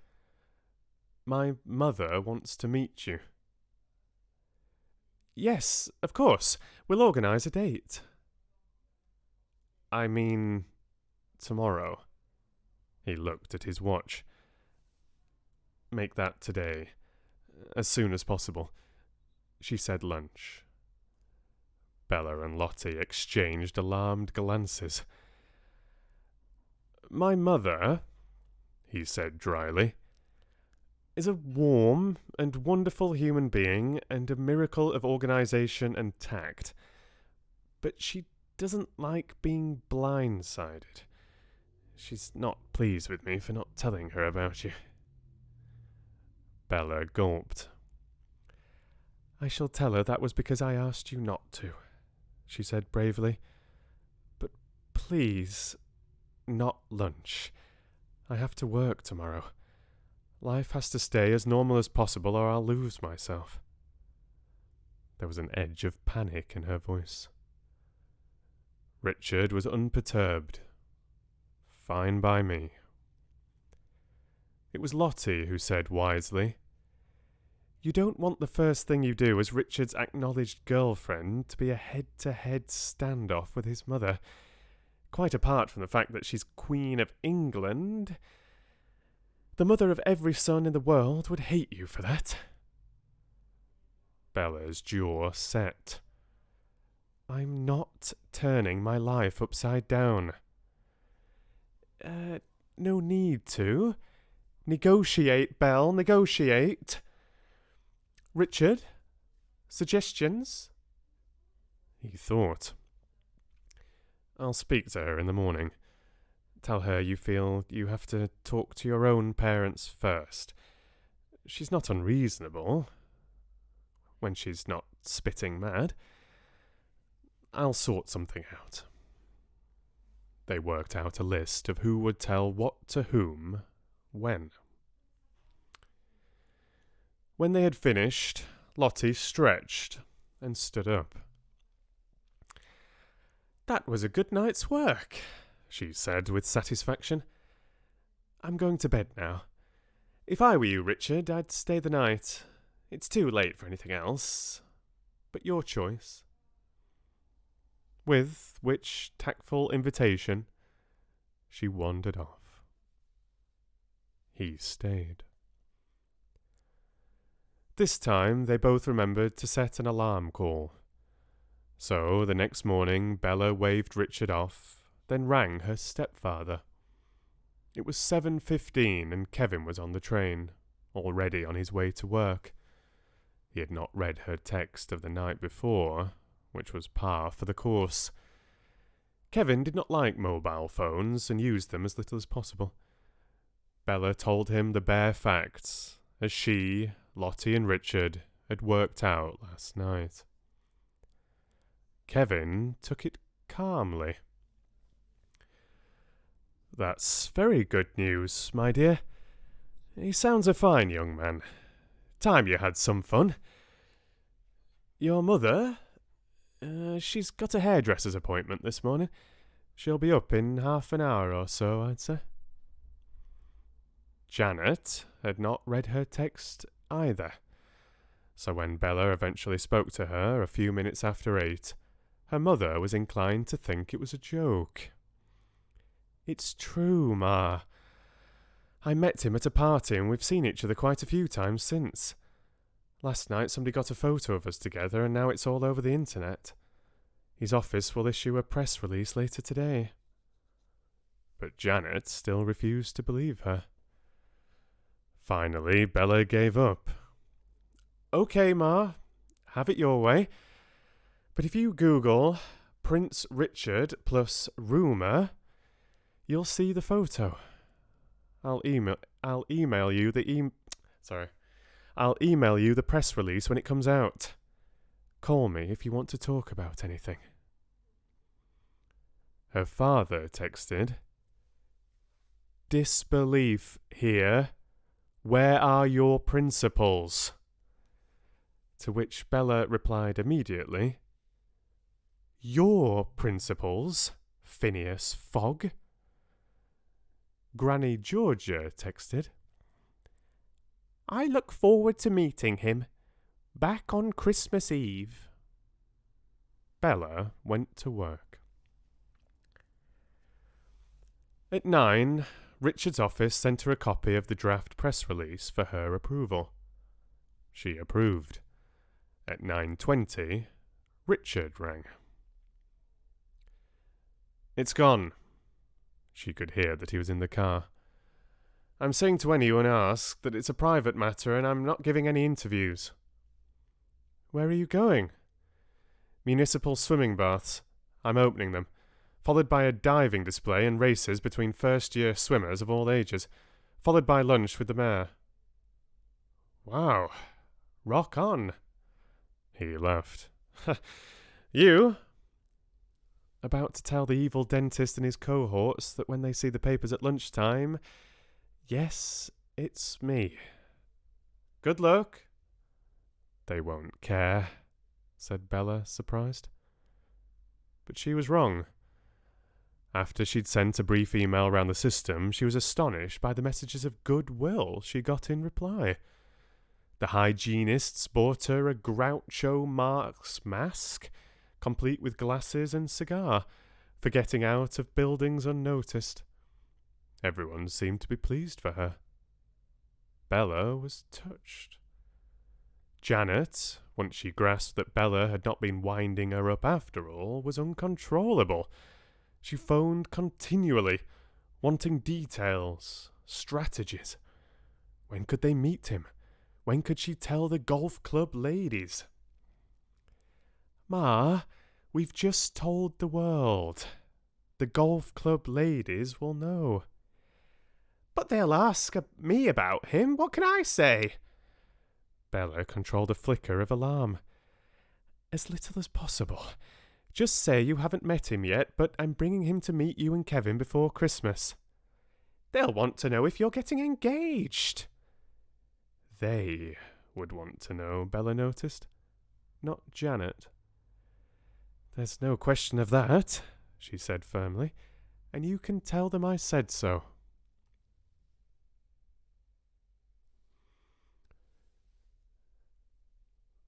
My mother wants to meet you. Yes, of course. We'll organise a date. I mean, tomorrow. He looked at his watch. Make that today, as soon as possible. She said lunch. Bella and Lottie exchanged alarmed glances. My mother, he said dryly, is a warm and wonderful human being and a miracle of organisation and tact. But she doesn't like being blindsided. She's not pleased with me for not telling her about you. Bella gulped. I shall tell her that was because I asked you not to, she said bravely. But please, not lunch. I have to work tomorrow. Life has to stay as normal as possible or I'll lose myself." There was an edge of panic in her voice. Richard was unperturbed. "Fine by me." It was Lottie who said wisely, "You don't want the first thing you do as Richard's acknowledged girlfriend to be a head-to-head standoff with his mother. Quite apart from the fact that she's Queen of England, the mother of every son in the world would hate you for that." Bella's jaw set. "I'm not turning my life upside down." No need to. Negotiate, Belle, negotiate." "Richard? Suggestions?" He thought. "I'll speak to her in the morning. Tell her you feel you have to talk to your own parents first. She's not unreasonable. When she's not spitting mad. I'll sort something out." They worked out a list of who would tell what to whom, when. When they had finished, Lottie stretched and stood up. "That was a good night's work," she said with satisfaction. "I'm going to bed now. If I were you, Richard, I'd stay the night. It's too late for anything else. But your choice." With which tactful invitation, she wandered off. He stayed. This time they both remembered to set an alarm call. So the next morning Bella waved Richard off, then rang her stepfather. It was 7:15 and Kevin was on the train, already on his way to work. He had not read her text of the night before, which was par for the course. Kevin did not like mobile phones and used them as little as possible. Bella told him the bare facts, as she, Lottie and Richard had worked out last night. Kevin took it calmly. "That's very good news, my dear. He sounds a fine young man. Time you had some fun. Your mother? She's got a hairdresser's appointment this morning. She'll be up in half an hour or so, I'd say." Janet had not read her text either, so when Bella eventually spoke to her a few minutes after 8, her mother was inclined to think it was a joke. "It's true, Ma. I met him at a party and we've seen each other quite a few times since. Last night somebody got a photo of us together and now it's all over the internet. His office will issue a press release later today." But Janet still refused to believe her. Finally, Bella gave up. "Okay, Ma, have it your way. But if you Google Prince Richard plus rumour, you'll see the photo. I'll email you the press release when it comes out. Call me if you want to talk about anything." Her father texted, "Disbelief here. Where are your principles?" To which Bella replied immediately, "Your principles, Phineas Fogg." Granny Georgia texted, "I look forward to meeting him. Back on Christmas Eve." Bella went to work. At 9, Richard's office sent her a copy of the draft press release for her approval. She approved. At 9:20, Richard rang. "It's gone." She could hear that he was in the car. "I'm saying to anyone asked that it's a private matter and I'm not giving any interviews." "Where are you going?" "Municipal swimming baths. I'm opening them. Followed by a diving display and races between first-year swimmers of all ages. Followed by lunch with the mayor." "Wow. Rock on." He laughed. "You?" About to tell the evil dentist and his cohorts that when they see the papers at lunchtime, Yes, it's me. Good luck. They won't care, said Bella, surprised. But she was wrong. After she'd sent a brief email around the system, she was astonished by the messages of goodwill she got in reply. The hygienists bought her a Groucho Marx mask, complete with glasses and cigar, for getting out of buildings unnoticed. Everyone seemed to be pleased for her. Bella was touched. Janet, once she grasped that Bella had not been winding her up after all, was uncontrollable. She phoned continually, wanting details, strategies. When could they meet him? When could she tell the golf club ladies? Ma, we've just told the world. The golf club ladies will know. But they'll ask me about him. What can I say? Bella controlled a flicker of alarm. As little as possible. Just say you haven't met him yet, but I'm bringing him to meet you and Kevin before Christmas. They'll want to know if you're getting engaged. They would want to know, Bella noticed. Not Janet. There's no question of that, she said firmly, and you can tell them I said so.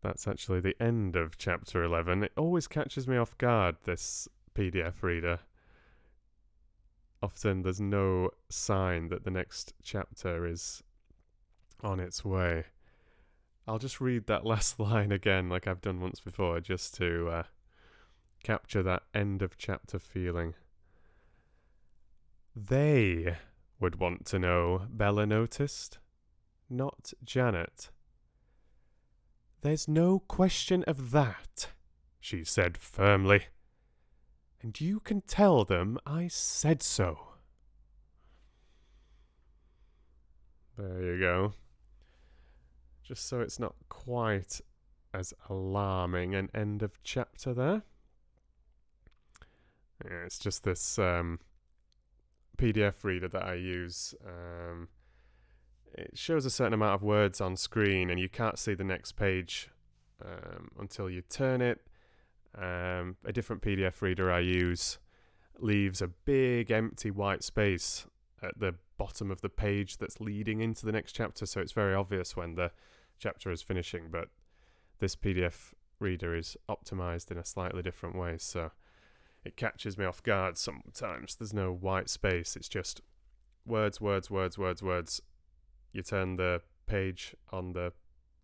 That's actually the end of chapter 11. It always catches me off guard, this PDF reader. Often there's no sign that the next chapter is on its way. I'll just read that last line again like I've done once before, just to capture that end of chapter feeling. They would want to know, Bella noticed, not Janet. There's no question of that, she said firmly. And you can tell them I said so. There you go. Just so it's not quite as alarming an end of chapter there. Yeah, it's just this PDF reader that I use. It shows a certain amount of words on screen and you can't see the next page until you turn it. A different PDF reader I use leaves a big empty white space at the bottom of the page that's leading into the next chapter, so it's very obvious when the chapter is finishing, but this PDF reader is optimized in a slightly different way, so it catches me off guard sometimes. There's no white space, it's just words, words, words, words, words. You turn the page on the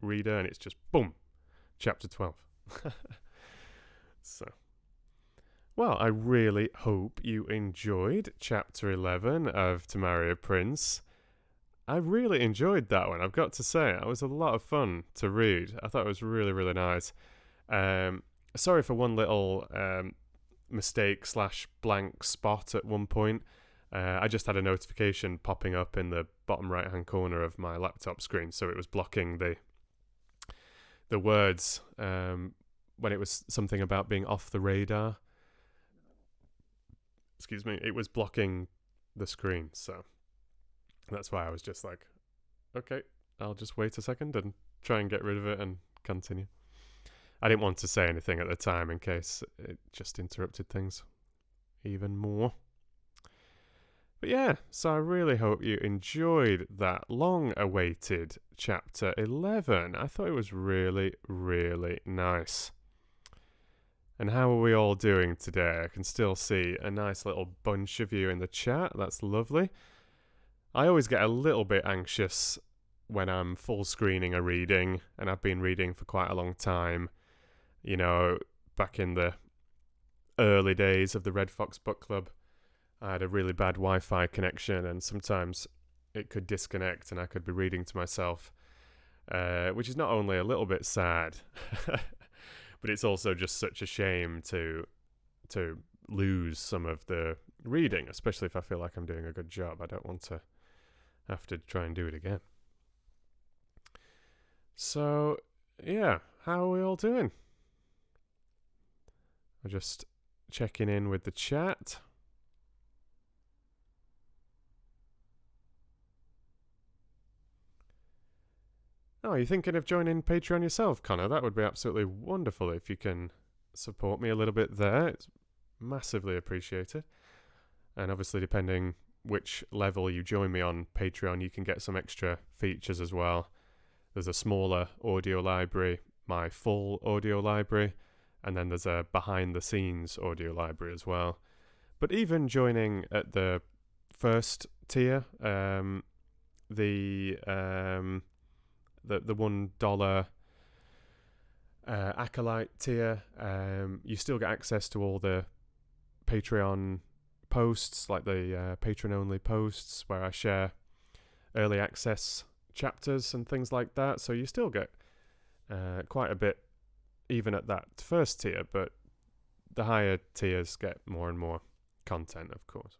reader and it's just boom, chapter 12. So, well, I really hope you enjoyed chapter 11 of To Marry a Prince. I really enjoyed that one, I've got to say. It was a lot of fun to read. I thought it was really, really nice. Sorry for one little mistake / blank spot at one point. I just had a notification popping up in the bottom right hand corner of my laptop screen, so it was blocking the words when it was something about being off the radar. Excuse me, it was blocking the screen, so that's why I was just like, okay, I'll just wait a second and try and get rid of it and continue. I didn't want to say anything at the time in case it just interrupted things even more. But yeah, so I really hope you enjoyed that long-awaited chapter 11. I thought it was really, really nice. And how are we all doing today? I can still see a nice little bunch of you in the chat. That's lovely. I always get a little bit anxious when I'm full screening a reading, and I've been reading for quite a long time. You know, back in the early days of the Red Fox Book Club, I had a really bad Wi-Fi connection, and sometimes it could disconnect and I could be reading to myself, which is not only a little bit sad, but it's also just such a shame to lose some of the reading, especially if I feel like I'm doing a good job. I don't want to have to try and do it again. So, yeah, how are we all doing? I'm just checking in with the chat. Oh, are you thinking of joining Patreon yourself, Connor? That would be absolutely wonderful if you can support me a little bit there. It's massively appreciated. And obviously, depending which level you join me on Patreon, you can get some extra features as well. There's a smaller audio library, my full audio library, and then there's a behind the scenes audio library as well. But even joining at the first tier, the $1 acolyte tier, you still get access to all the Patreon posts, like the patron only posts where I share early access chapters and things like that. So you still get quite a bit even at that first tier, but the higher tiers get more and more content, of course.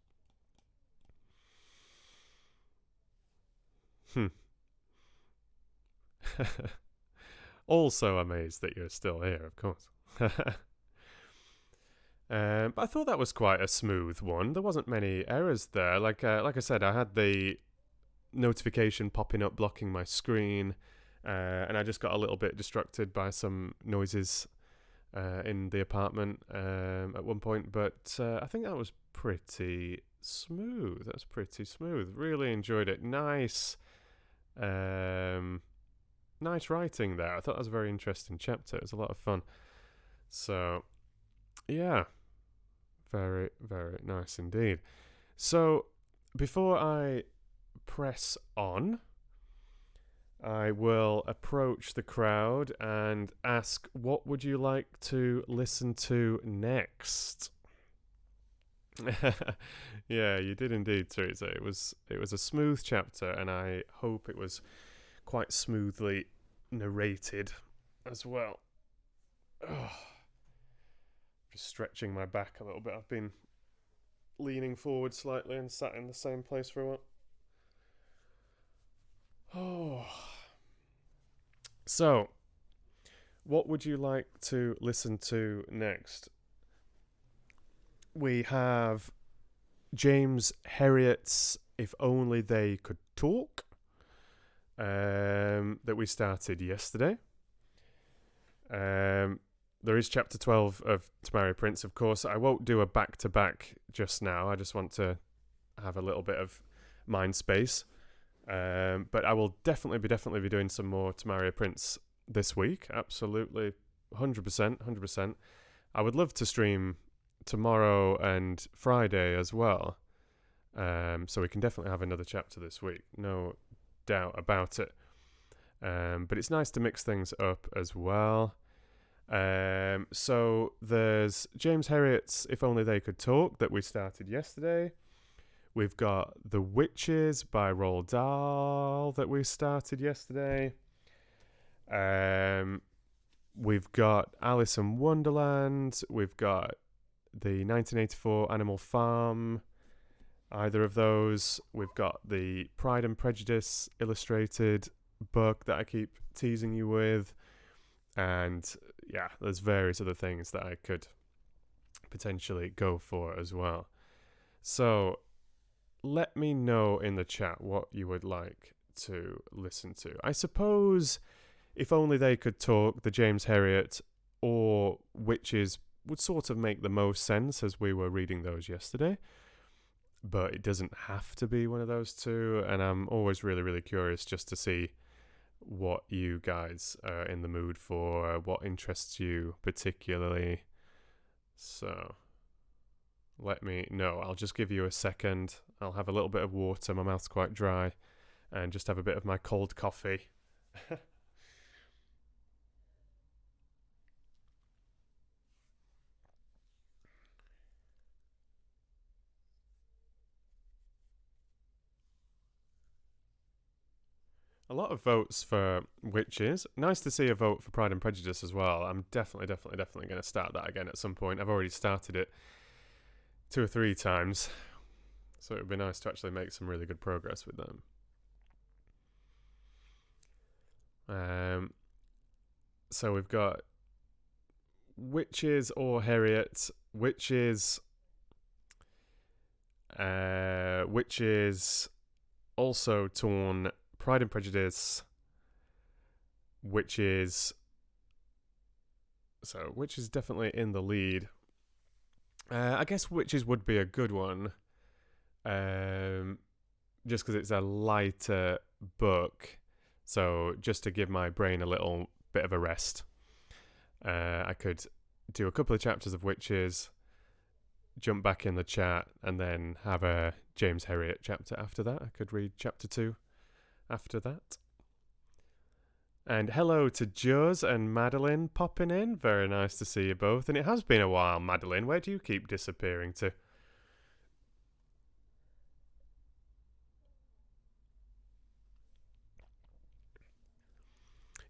Also amazed that you're still here, of course. But I thought that was quite a smooth one. There wasn't many errors there. Like I said, I had the notification popping up blocking my screen, and I just got a little bit distracted by some noises in the apartment at one point. But I think that was pretty smooth. That's pretty smooth. Really enjoyed it. Nice writing there. I thought that was a very interesting chapter. It was a lot of fun. So, yeah, very, very nice indeed. So, before I press on, I will approach the crowd and ask, what would you like to listen to next? Yeah, you did indeed, Teresa. It was a smooth chapter, and I hope it was quite smoothly narrated as well. Just stretching my back a little bit. I've been leaning forward slightly and sat in the same place for a while. So, what would you like to listen to next? We have James Herriot's If Only They Could Talk, that we started yesterday. There is chapter 12 of To Marry a Prince, of course. I won't do a back-to-back just now. I just want to have a little bit of mind space. But I will definitely be doing some more To Marry a Prince this week. Absolutely, 100%. I would love to stream tomorrow and Friday as well. So we can definitely have another chapter this week. No doubt about it. But it's nice to mix things up as well. So there's James Herriot's If Only They Could Talk that we started yesterday. We've got The Witches by Roald Dahl that we started yesterday. We've got Alice in Wonderland. We've got the 1984 Animal Farm. Either of those. We've got the Pride and Prejudice illustrated book that I keep teasing you with. And yeah, there's various other things that I could potentially go for as well. So let me know in the chat what you would like to listen to. I suppose If Only They Could Talk, the James Herriot, or Witches would sort of make the most sense as we were reading those yesterday. But it doesn't have to be one of those two. And I'm always really, really curious just to see what you guys are in the mood for, what interests you particularly. So let me know. I'll just give you a second. I'll have a little bit of water. My mouth's quite dry. And just have a bit of my cold coffee. A lot of votes for Witches. Nice to see a vote for Pride and Prejudice as well. I'm definitely going to start that again at some point. I've already started it 2 or 3 times. So it would be nice to actually make some really good progress with them. So we've got Witches or Herriot. Witches also torn. Pride and Prejudice, Witches. So Witches definitely in the lead. I guess Witches would be a good one. Just because it's a lighter book. So just to give my brain a little bit of a rest. I could do a couple of chapters of Witches, jump back in the chat, and then have a James Herriot chapter after that. I could read chapter 2 after that. And hello to Juz and Madeline popping in. Very nice to see you both. And it has been a while, Madeline. Where do you keep disappearing to?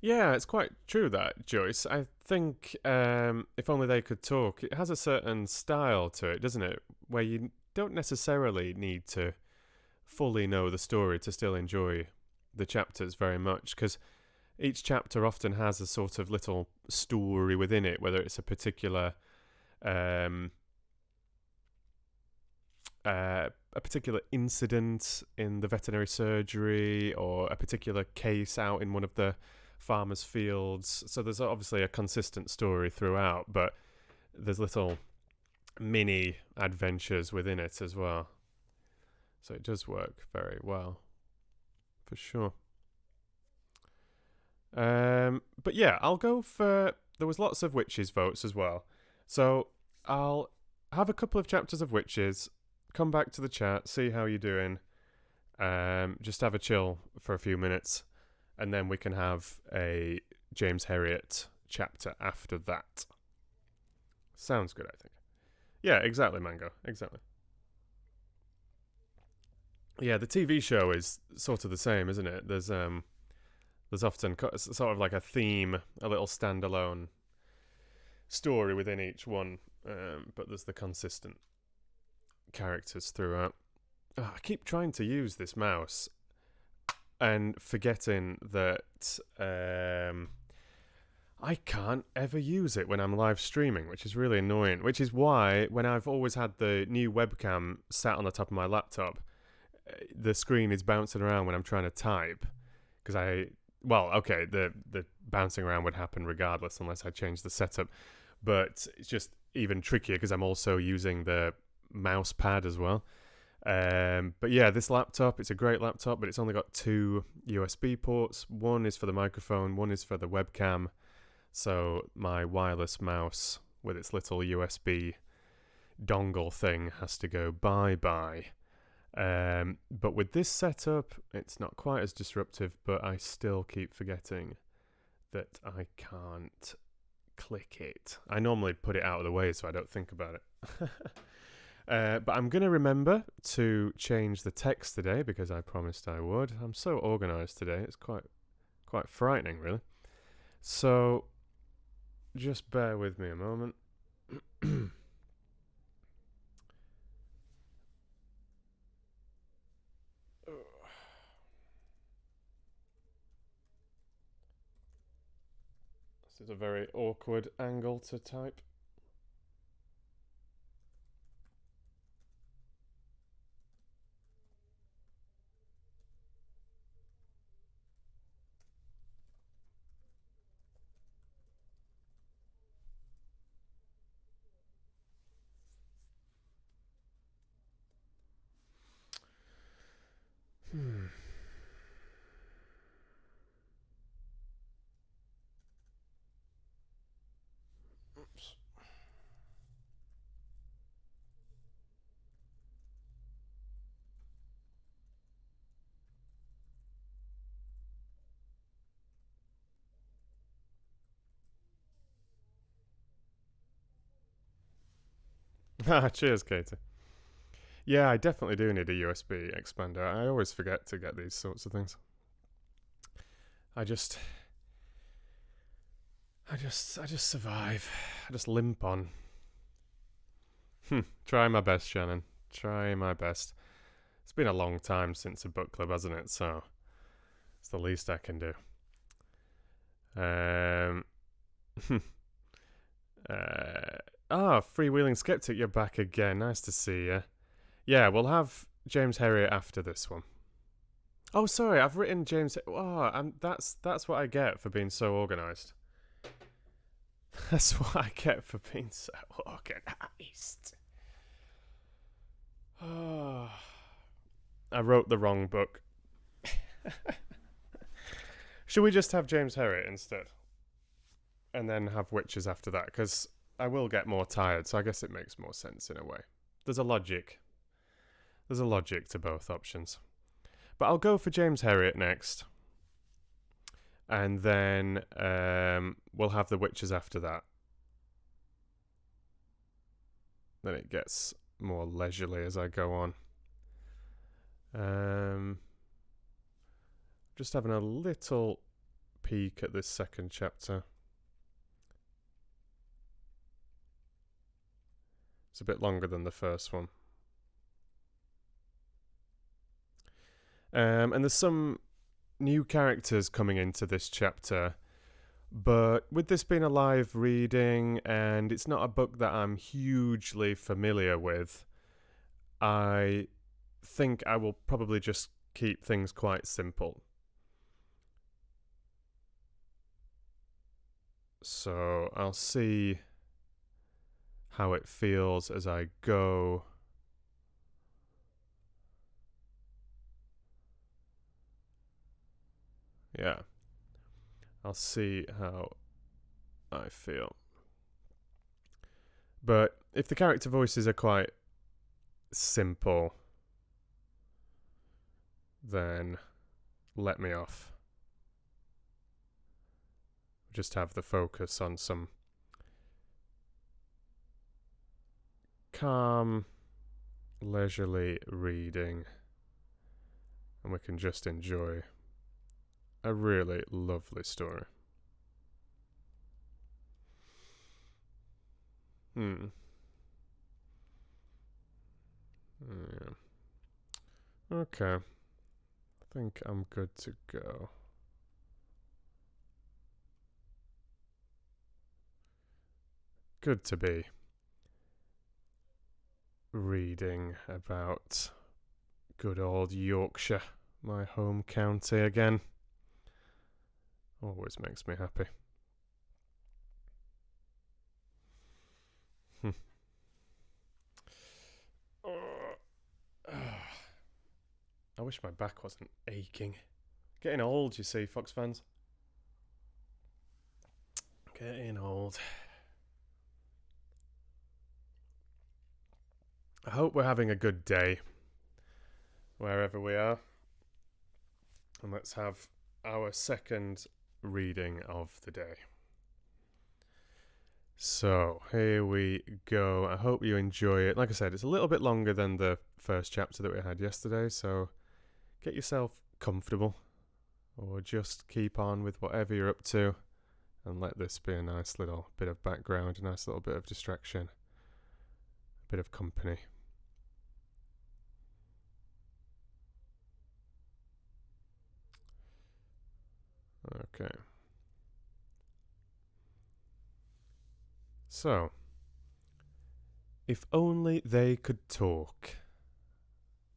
Yeah, it's quite true that, Joyce. I think if only they could talk, it has a certain style to it, doesn't it? Where you don't necessarily need to fully know the story to still enjoy the chapters very much, because each chapter often has a sort of little story within it, whether it's a particular a particular incident in the veterinary surgery or a particular case out in one of the farmers' fields. So there's obviously a consistent story throughout, but there's little mini adventures within it as well. So it does work very well, for sure. But yeah, I'll go for... There was lots of Witches votes as well. So I'll have a couple of chapters of Witches, come back to the chat, see how you're doing. Just have a chill for a few minutes, and then we can have a James Herriot chapter after that. Sounds good, I think. Yeah, exactly, Mango. Exactly. Yeah, the TV show is sort of the same, isn't it? There's often sort of like a theme, a little standalone story within each one, but there's the consistent characters throughout. Oh, I keep trying to use this mouse and forgetting that I can't ever use it when I'm live streaming, which is really annoying. Which is why when I've always had the new webcam sat on the top of my laptop, the screen is bouncing around when I'm trying to type. Because the bouncing around would happen regardless unless I change the setup. But it's just even trickier because I'm also using the mouse pad as well. But yeah, this laptop, it's a great laptop, but it's only got 2 USB ports. One is for the microphone, one is for the webcam. So my wireless mouse with its little USB dongle thing has to go bye-bye. But with this setup, it's not quite as disruptive, but I still keep forgetting that I can't click it. I normally put it out of the way so I don't think about it. But I'm going to remember to change the text today because I promised I would. I'm so organised today. It's quite frightening, really. So just bear with me a moment. This is a very awkward angle to type. Oops. Cheers, Katie. Yeah, I definitely do need a USB expander. I always forget to get these sorts of things. I just survive. I just limp on. Try my best, Shannon. Try my best. It's been a long time since a book club, hasn't it? So it's the least I can do. Freewheeling Skeptic, you're back again. Nice to see you. Yeah, we'll have James Herriot after this one. Oh, sorry, I've written James. Oh, that's what I get for being so organised. That's what I get for being so organised. Oh, I wrote the wrong book. Should we just have James Herriot instead? And then have witches after that? Because I will get more tired, so I guess it makes more sense in a way. There's a logic. There's a logic to both options. But I'll go for James Herriot next. And then we'll have the witches after that. Then it gets more leisurely as I go on. Just having a little peek at this second chapter. It's a bit longer than the first one. And there's some new characters coming into this chapter, but with this being a live reading and it's not a book that I'm hugely familiar with, I think I will probably just keep things quite simple. So I'll see how it feels as I go. Yeah. I'll see how I feel. But if the character voices are quite simple, then let me off. Just have the focus on some calm, leisurely reading, and we can just enjoy a really lovely story. Yeah. Okay. I think I'm good to go. Good to be reading about good old Yorkshire, my home county again. Always makes me happy. I wish my back wasn't aching. Getting old, you see, Fox fans. Getting old. I hope we're having a good day, wherever we are. And let's have our second reading of the day. So, here we go. I hope you enjoy it. Like I said, it's a little bit longer than the first chapter that we had yesterday, so get yourself comfortable, or just keep on with whatever you're up to, and let this be a nice little bit of background, a nice little bit of distraction, a bit of company. Okay. So, If Only They Could Talk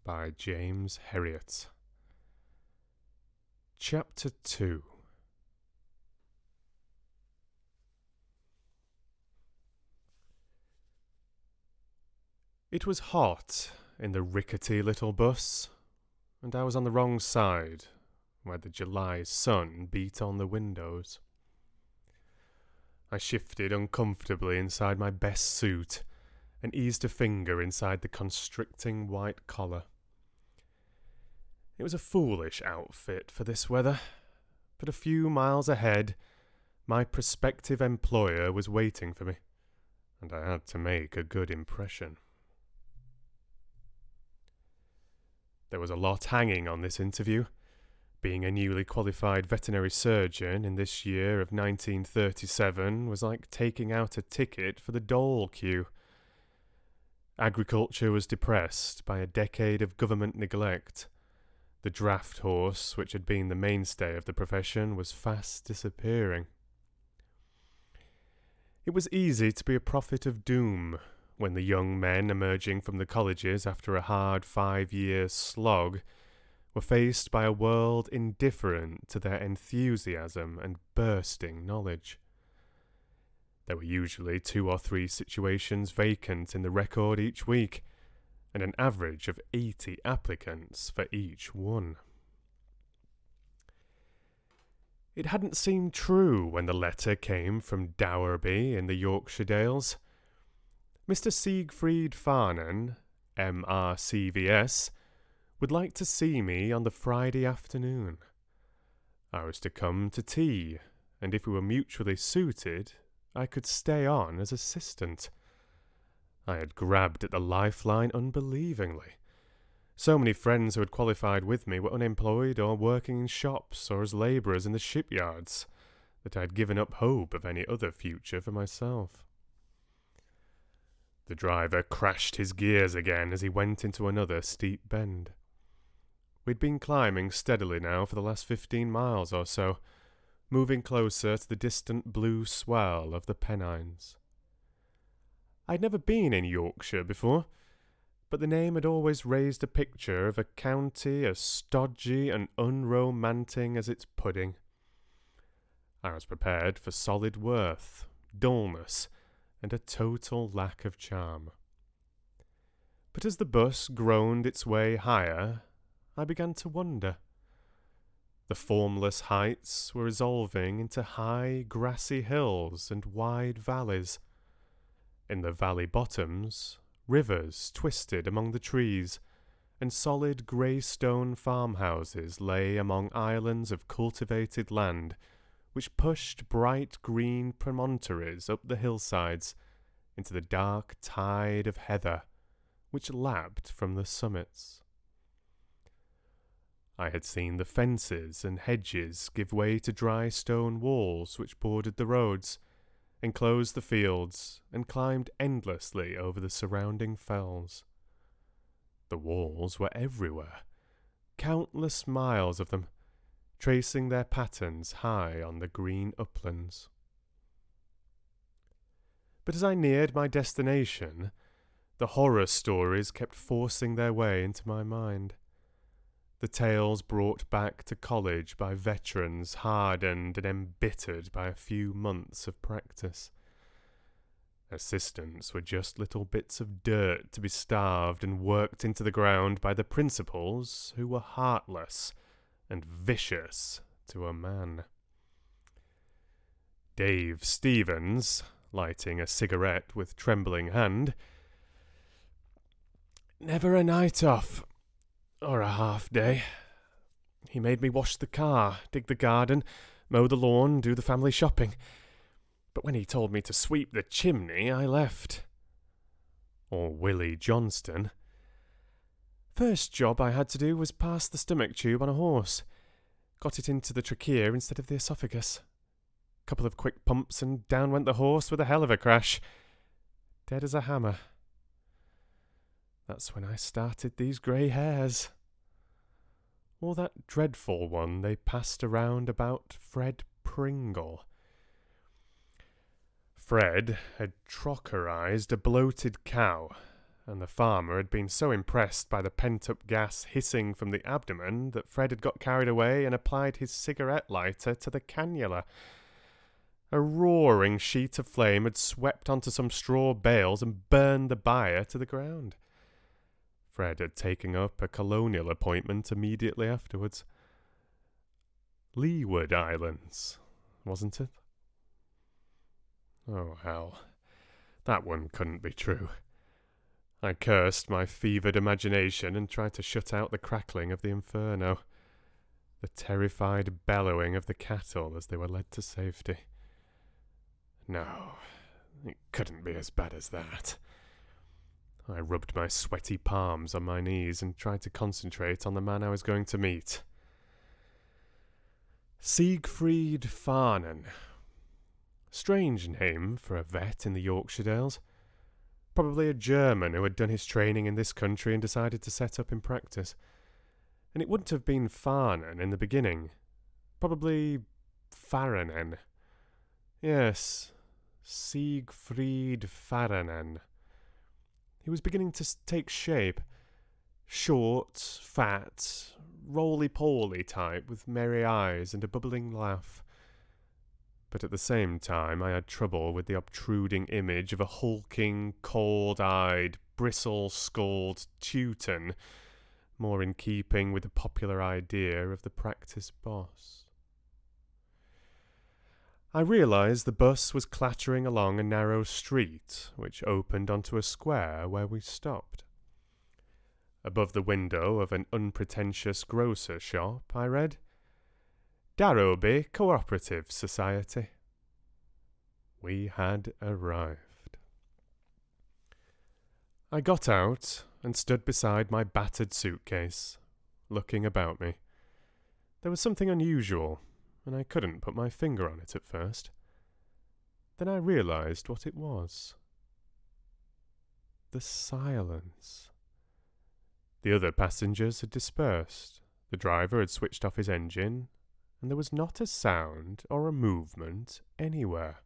by James Herriot. Chapter 2. It was hot in the rickety little bus, and I was on the wrong side, where the July sun beat on the windows. I shifted uncomfortably inside my best suit and eased a finger inside the constricting white collar. It was a foolish outfit for this weather, but a few miles ahead, my prospective employer was waiting for me, and I had to make a good impression. There was a lot hanging on this interview. Being a newly qualified veterinary surgeon in this year of 1937 was like taking out a ticket for the dole queue. Agriculture was depressed by a decade of government neglect. The draft horse, which had been the mainstay of the profession, was fast disappearing. It was easy to be a prophet of doom when the young men emerging from the colleges after a hard 5-year slog were faced by a world indifferent to their enthusiasm and bursting knowledge. There were usually 2 or 3 situations vacant in the record each week, and an average of 80 applicants for each one. It hadn't seemed true when the letter came from Dowerby in the Yorkshire Dales. Mr. Siegfried Farnan, MRCVS, would like to see me on the Friday afternoon. I was to come to tea, and if we were mutually suited, I could stay on as assistant. I had grabbed at the lifeline unbelievingly. So many friends who had qualified with me were unemployed or working in shops or as labourers in the shipyards that I had given up hope of any other future for myself. The driver crashed his gears again as he went into another steep bend. We'd been climbing steadily now for the last 15 miles or so, moving closer to the distant blue swell of the Pennines. I'd never been in Yorkshire before, but the name had always raised a picture of a county as stodgy and unromantic as its pudding. I was prepared for solid worth, dullness, and a total lack of charm. But as the bus groaned its way higher, I began to wonder. The formless heights were resolving into high, grassy hills and wide valleys. In the valley bottoms, rivers twisted among the trees, and solid grey stone farmhouses lay among islands of cultivated land, which pushed bright green promontories up the hillsides into the dark tide of heather, which lapped from the summits. I had seen the fences and hedges give way to dry stone walls which bordered the roads, enclosed the fields, and climbed endlessly over the surrounding fells. The walls were everywhere, countless miles of them, tracing their patterns high on the green uplands. But as I neared my destination, the horror stories kept forcing their way into my mind. The tales brought back to college by veterans hardened and embittered by a few months of practice. Assistants were just little bits of dirt to be starved and worked into the ground by the principals, who were heartless and vicious to a man. Dave Stevens, lighting a cigarette with trembling hand, "Never a night off, or a half day. He made me wash the car, dig the garden, mow the lawn, do the family shopping. But when he told me to sweep the chimney, I left." Or Willie Johnston, "First job I had to do was pass the stomach tube on a horse. Got it into the trachea instead of the esophagus. Couple of quick pumps and down went the horse with a hell of a crash. Dead as a hammer. That's when I started these grey hairs." Or that dreadful one they passed around about Fred Pringle. Fred had trocherized a bloated cow, and the farmer had been so impressed by the pent-up gas hissing from the abdomen that Fred had got carried away and applied his cigarette lighter to the cannula. A roaring sheet of flame had swept onto some straw bales and burned the buyer to the ground. Fred had taken up a colonial appointment immediately afterwards. Leeward Islands, wasn't it? Oh, hell. That one couldn't be true. I cursed my fevered imagination and tried to shut out the crackling of the inferno, the terrified bellowing of the cattle as they were led to safety. No, it couldn't be as bad as that. I rubbed my sweaty palms on my knees and tried to concentrate on the man I was going to meet. Siegfried Farnan. Strange name for a vet in the Yorkshire Dales. Probably a German who had done his training in this country and decided to set up in practice. And it wouldn't have been Farnan in the beginning. Probably Faranen. Yes, Siegfried Faranen. He was beginning to take shape. Short, fat, roly-poly type with merry eyes and a bubbling laugh. But at the same time, I had trouble with the obtruding image of a hulking, cold-eyed, bristle-skulled Teuton, more in keeping with the popular idea of the practice boss. I realised the bus was clattering along a narrow street, which opened onto a square where we stopped. Above the window of an unpretentious grocer shop, I read, Darrowby Cooperative Society. We had arrived. I got out and stood beside my battered suitcase, looking about me. There was something unusual, and I couldn't put my finger on it at first. Then I realised what it was. The silence. The other passengers had dispersed. The driver had switched off his engine, and there was not a sound or a movement anywhere.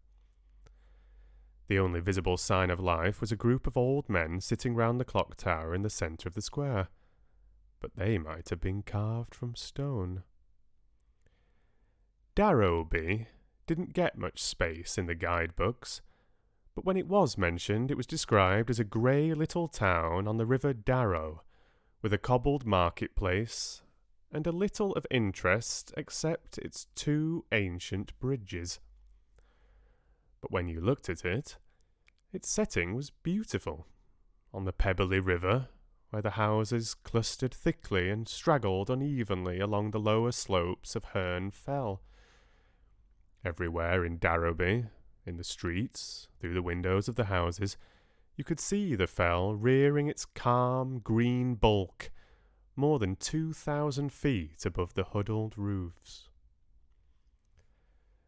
The only visible sign of life was a group of old men sitting round the clock tower in the centre of the square, but they might have been carved from stone. Darrowby didn't get much space in the guidebooks, but when it was mentioned, it was described as a grey little town on the River Darrow, with a cobbled marketplace and a little of interest except its 2 ancient bridges. But when you looked at it, its setting was beautiful. On the pebbly river, where the houses clustered thickly and straggled unevenly along the lower slopes of Herne Fell. Everywhere in Darrowby, in the streets, through the windows of the houses, you could see the fell rearing its calm green bulk more than 2,000 feet above the huddled roofs.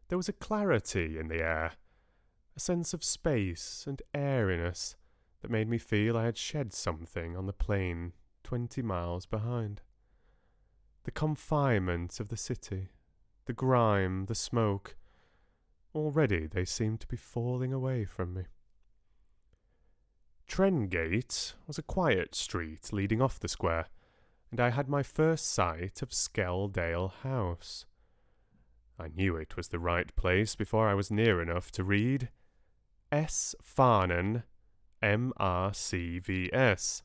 There was a clarity in the air, a sense of space and airiness that made me feel I had shed something on the plain 20 miles behind. The confinement of the city, the grime, the smoke, already they seemed to be falling away from me. Trengate was a quiet street leading off the square, and I had my first sight of Skelldale House. I knew it was the right place before I was near enough to read S. Farnan, M.R.C.V.S.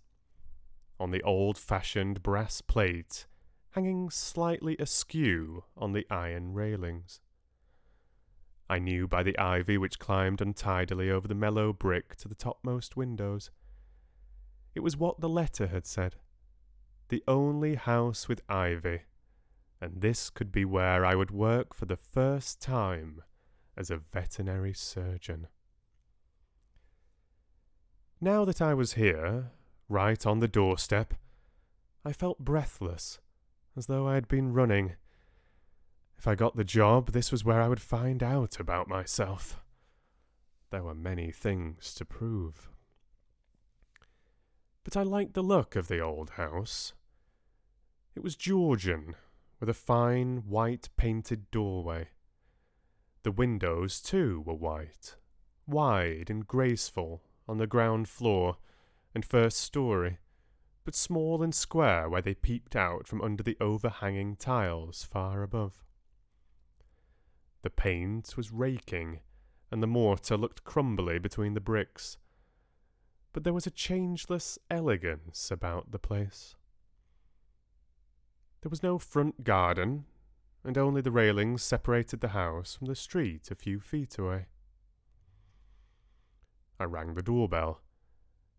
on the old-fashioned brass plate, hanging slightly askew on the iron railings. I knew by the ivy which climbed untidily over the mellow brick to the topmost windows. It was what the letter had said. The only house with ivy, and this could be where I would work for the first time as a veterinary surgeon. Now that I was here, right on the doorstep, I felt breathless, as though I had been running. If I got the job, this was where I would find out about myself. There were many things to prove. But I liked the look of the old house. It was Georgian, with a fine white painted doorway. The windows, too, were white, wide and graceful on the ground floor and first story, but small and square where they peeped out from under the overhanging tiles far above. The paint was raking, and the mortar looked crumbly between the bricks, but there was a changeless elegance about the place. There was no front garden, and only the railings separated the house from the street a few feet away. I rang the doorbell,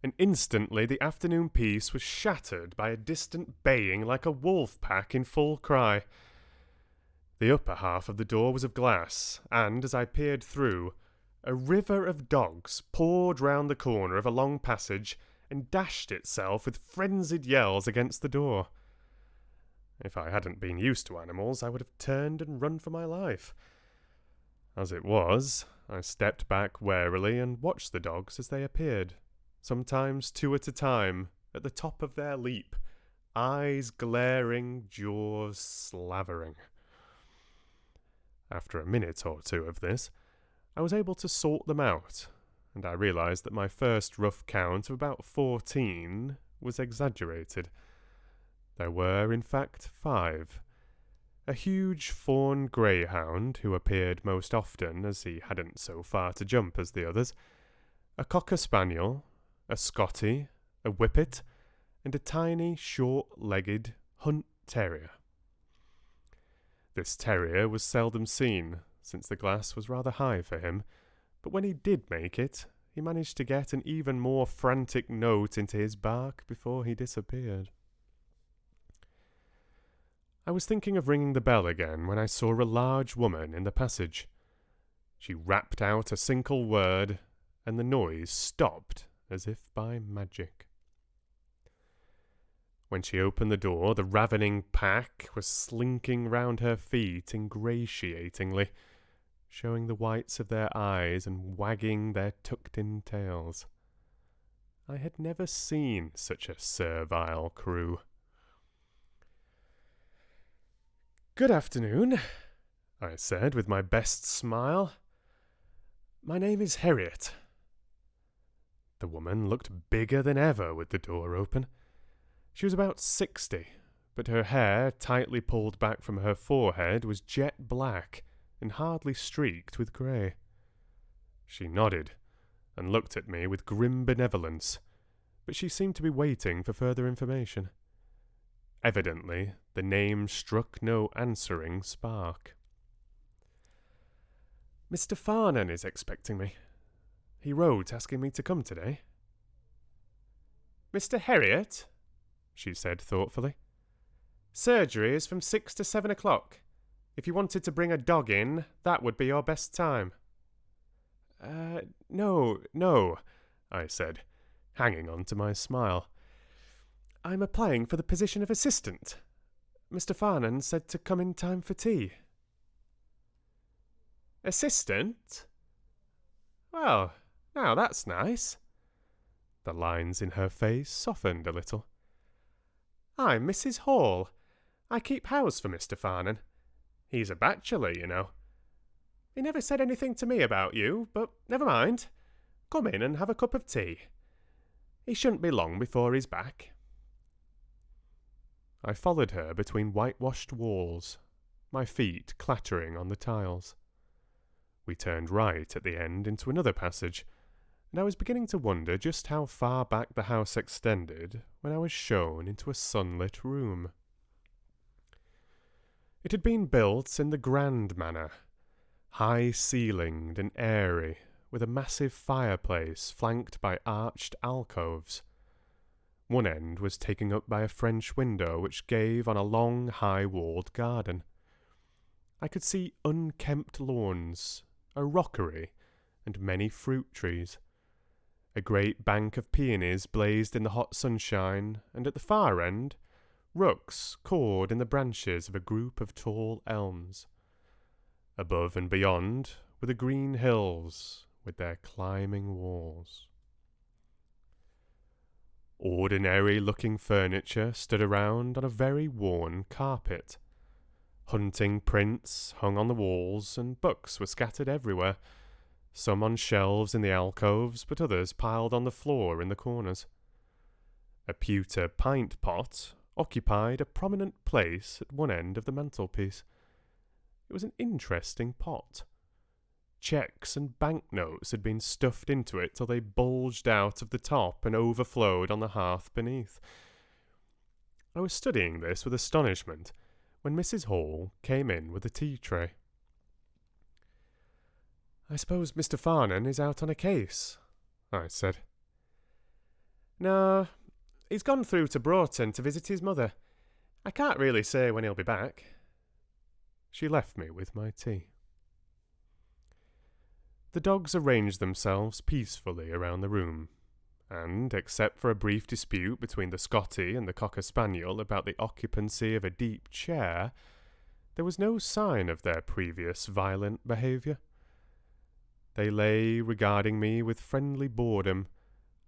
and instantly the afternoon peace was shattered by a distant baying like a wolf pack in full cry. The upper half of the door was of glass, and, as I peered through, a river of dogs poured round the corner of a long passage and dashed itself with frenzied yells against the door. If I hadn't been used to animals, I would have turned and run for my life. As it was, I stepped back warily and watched the dogs as they appeared, sometimes 2 at a time, at the top of their leap, eyes glaring, jaws slavering. After a minute or 2 of this, I was able to sort them out, and I realised that my first rough count of about 14 was exaggerated. There were, in fact, 5. A huge fawn greyhound, who appeared most often as he hadn't so far to jump as the others, a cocker spaniel, a scottie, a whippet, and a tiny, short-legged hunt terrier. This terrier was seldom seen, since the glass was rather high for him, but when he did make it, he managed to get an even more frantic note into his bark before he disappeared. I was thinking of ringing the bell again when I saw a large woman in the passage. She rapped out a single word, and the noise stopped as if by magic. When she opened the door, the ravening pack was slinking round her feet ingratiatingly, showing the whites of their eyes and wagging their tucked-in tails. I had never seen such a servile crew. "Good afternoon," I said with my best smile. "My name is Herriot." The woman looked bigger than ever with the door open. She was about 60, but her hair, tightly pulled back from her forehead, was jet black and hardly streaked with grey. She nodded and looked at me with grim benevolence, but she seemed to be waiting for further information. Evidently, the name struck no answering spark. "Mr. Farnan is expecting me. He wrote asking me to come today." "Mr. Herriot?" she said thoughtfully. "Surgery is from 6 to 7 o'clock. If you wanted to bring a dog in, that would be your best time." No, I said, hanging on to my smile. "I'm applying for the position of assistant. Mr. Farnan said to come in time for tea." "Assistant? Well, now that's nice." The lines in her face softened a little. "I'm Mrs. Hall. I keep house for Mr. Farnan. He's a bachelor, you know. He never said anything to me about you, but never mind. Come in and have a cup of tea. He shouldn't be long before he's back." I followed her between whitewashed walls, my feet clattering on the tiles. We turned right at the end into another passage, and I was beginning to wonder just how far back the house extended when I was shown into a sunlit room. It had been built in the grand manner, high-ceilinged and airy, with a massive fireplace flanked by arched alcoves. One end was taken up by a French window which gave on a long, high-walled garden. I could see unkempt lawns, a rockery, and many fruit trees. A great bank of peonies blazed in the hot sunshine, and at the far end, rooks cawed in the branches of a group of tall elms. Above and beyond were the green hills with their climbing walls. Ordinary-looking furniture stood around on a very worn carpet. Hunting prints hung on the walls, and books were scattered everywhere, some on shelves in the alcoves, but others piled on the floor in the corners. A pewter pint pot occupied a prominent place at one end of the mantelpiece. It was an interesting pot. Cheques and banknotes had been stuffed into it till they bulged out of the top and overflowed on the hearth beneath. I was studying this with astonishment when Mrs. Hall came in with a tea tray. "I suppose Mr. Farnan is out on a case," I said. "No, he's gone through to Broughton to visit his mother. I can't really say when he'll be back." She left me with my tea. The dogs arranged themselves peacefully around the room, and, except for a brief dispute between the Scottie and the Cocker Spaniel about the occupancy of a deep chair, there was no sign of their previous violent behaviour. They lay regarding me with friendly boredom,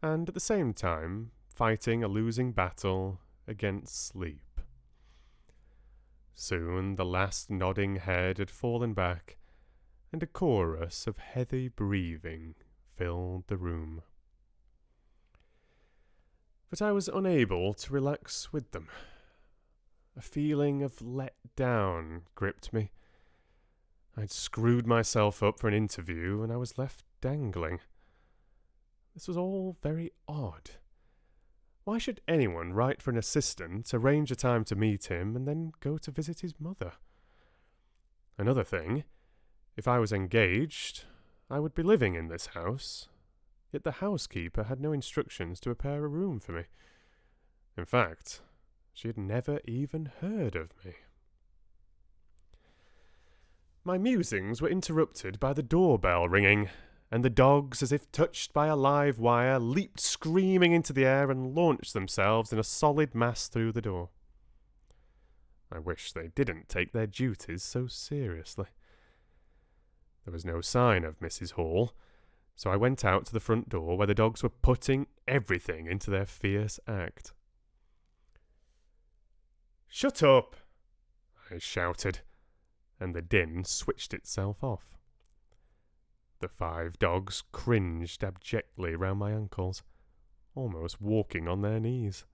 and at the same time fighting a losing battle against sleep. Soon the last nodding head had fallen back, and a chorus of heavy breathing filled the room. But I was unable to relax with them. A feeling of let down gripped me. I'd screwed myself up for an interview and I was left dangling. This was all very odd. Why should anyone write for an assistant, arrange a time to meet him, and then go to visit his mother? Another thing, if I was engaged, I would be living in this house, yet the housekeeper had no instructions to prepare a room for me. In fact, she had never even heard of me. My musings were interrupted by the doorbell ringing, and the dogs, as if touched by a live wire, leaped screaming into the air and launched themselves in a solid mass through the door. I wish they didn't take their duties so seriously. There was no sign of Mrs. Hall, so I went out to the front door where the dogs were putting everything into their fierce act. "Shut up!" I shouted, and the din switched itself off. The 5 dogs cringed abjectly round my ankles, almost walking on their knees.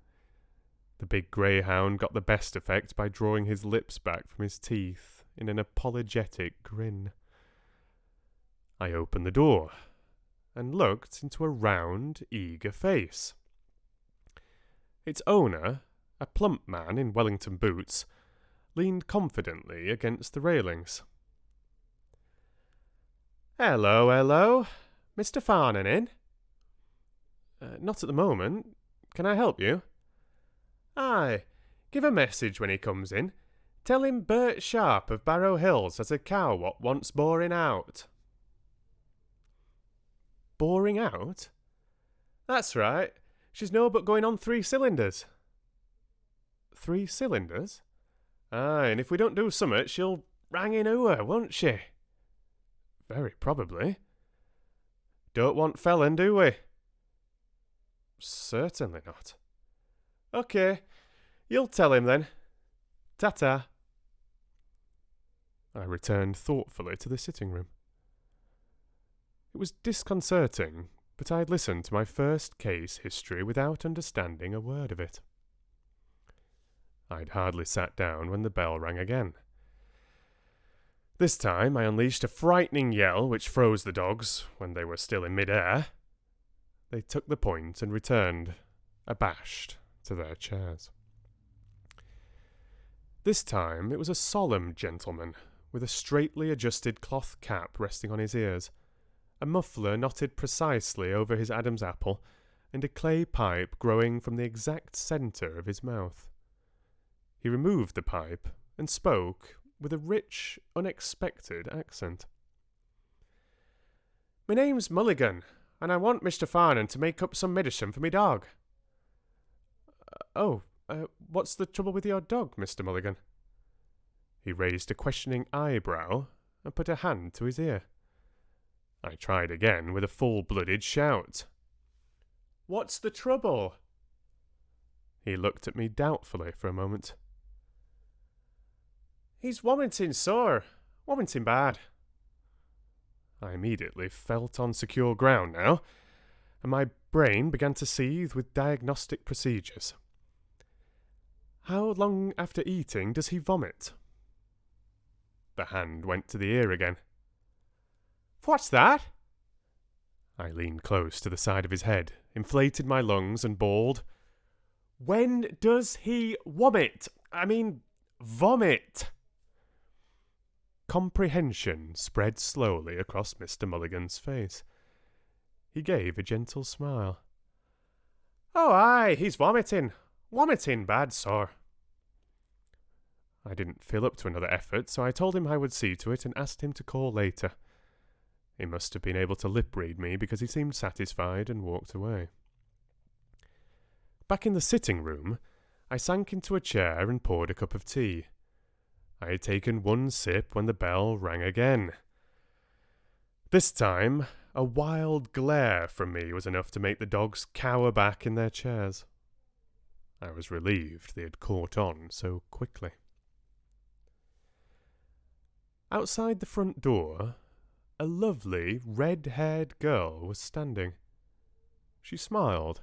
The big greyhound got the best effect by drawing his lips back from his teeth in an apologetic grin. I opened the door and looked into a round, eager face. Its owner, a plump man in Wellington boots, leaned confidently against the railings. "Hello, hello. Mr. Farnan in?" "Not at the moment. Can I help you?" "Aye, give a message when he comes in. Tell him Bert Sharp of Barrow Hills has a cow what wants boring out." "Boring out?" "That's right. She's no but going on 3 cylinders. 3 cylinders? Aye, and if we don't do summat, she'll rang in her, won't she?" "Very probably." "Don't want Felon, do we?" "Certainly not." "OK, you'll tell him then. Ta-ta." I returned thoughtfully to the sitting room. It was disconcerting, but I had listened to my first case history without understanding a word of it. I'd hardly sat down when the bell rang again. This time I unleashed a frightening yell which froze the dogs when they were still in mid-air. They took the point and returned, abashed, to their chairs. This time it was a solemn gentleman, with a straightly adjusted cloth cap resting on his ears, a muffler knotted precisely over his Adam's apple, and a clay pipe growing from the exact centre of his mouth. He removed the pipe and spoke with a rich, unexpected accent. "My name's Mulligan, and I want Mr. Farnan to make up some medicine for me dog." What's the trouble with your dog, Mr. Mulligan?" He raised a questioning eyebrow and put a hand to his ear. I tried again with a full-blooded shout. "What's the trouble?" He looked at me doubtfully for a moment. "He's vomiting sore, vomiting bad." I immediately felt on secure ground now, and my brain began to seethe with diagnostic procedures. "How long after eating does he vomit?" The hand went to the ear again. "What's that?" I leaned close to the side of his head, inflated my lungs, and bawled, "When does he vomit? I mean, vomit!" Comprehension spread slowly across Mr. Mulligan's face. He gave a gentle smile. "Oh, aye, he's vomiting. Vomiting bad, sir." I didn't feel up to another effort, so I told him I would see to it and asked him to call later. He must have been able to lip-read me because he seemed satisfied and walked away. Back in the sitting room, I sank into a chair and poured a cup of tea. I had taken one sip when the bell rang again. This time, a wild glare from me was enough to make the dogs cower back in their chairs. I was relieved they had caught on so quickly. Outside the front door, a lovely red-haired girl was standing. She smiled,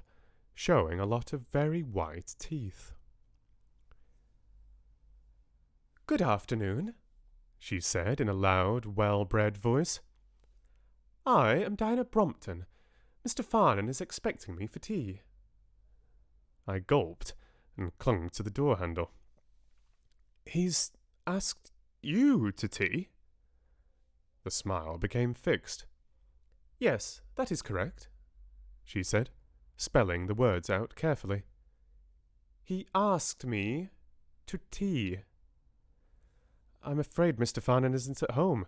showing a lot of very white teeth. "Good afternoon," she said in a loud, well-bred voice. "I am Dinah Brompton. Mr. Farnan is expecting me for tea." I gulped and clung to the door handle. "He's asked you to tea?" The smile became fixed. "Yes, that is correct," she said, spelling the words out carefully. "He asked me to tea." "I'm afraid Mr. Farnan isn't at home.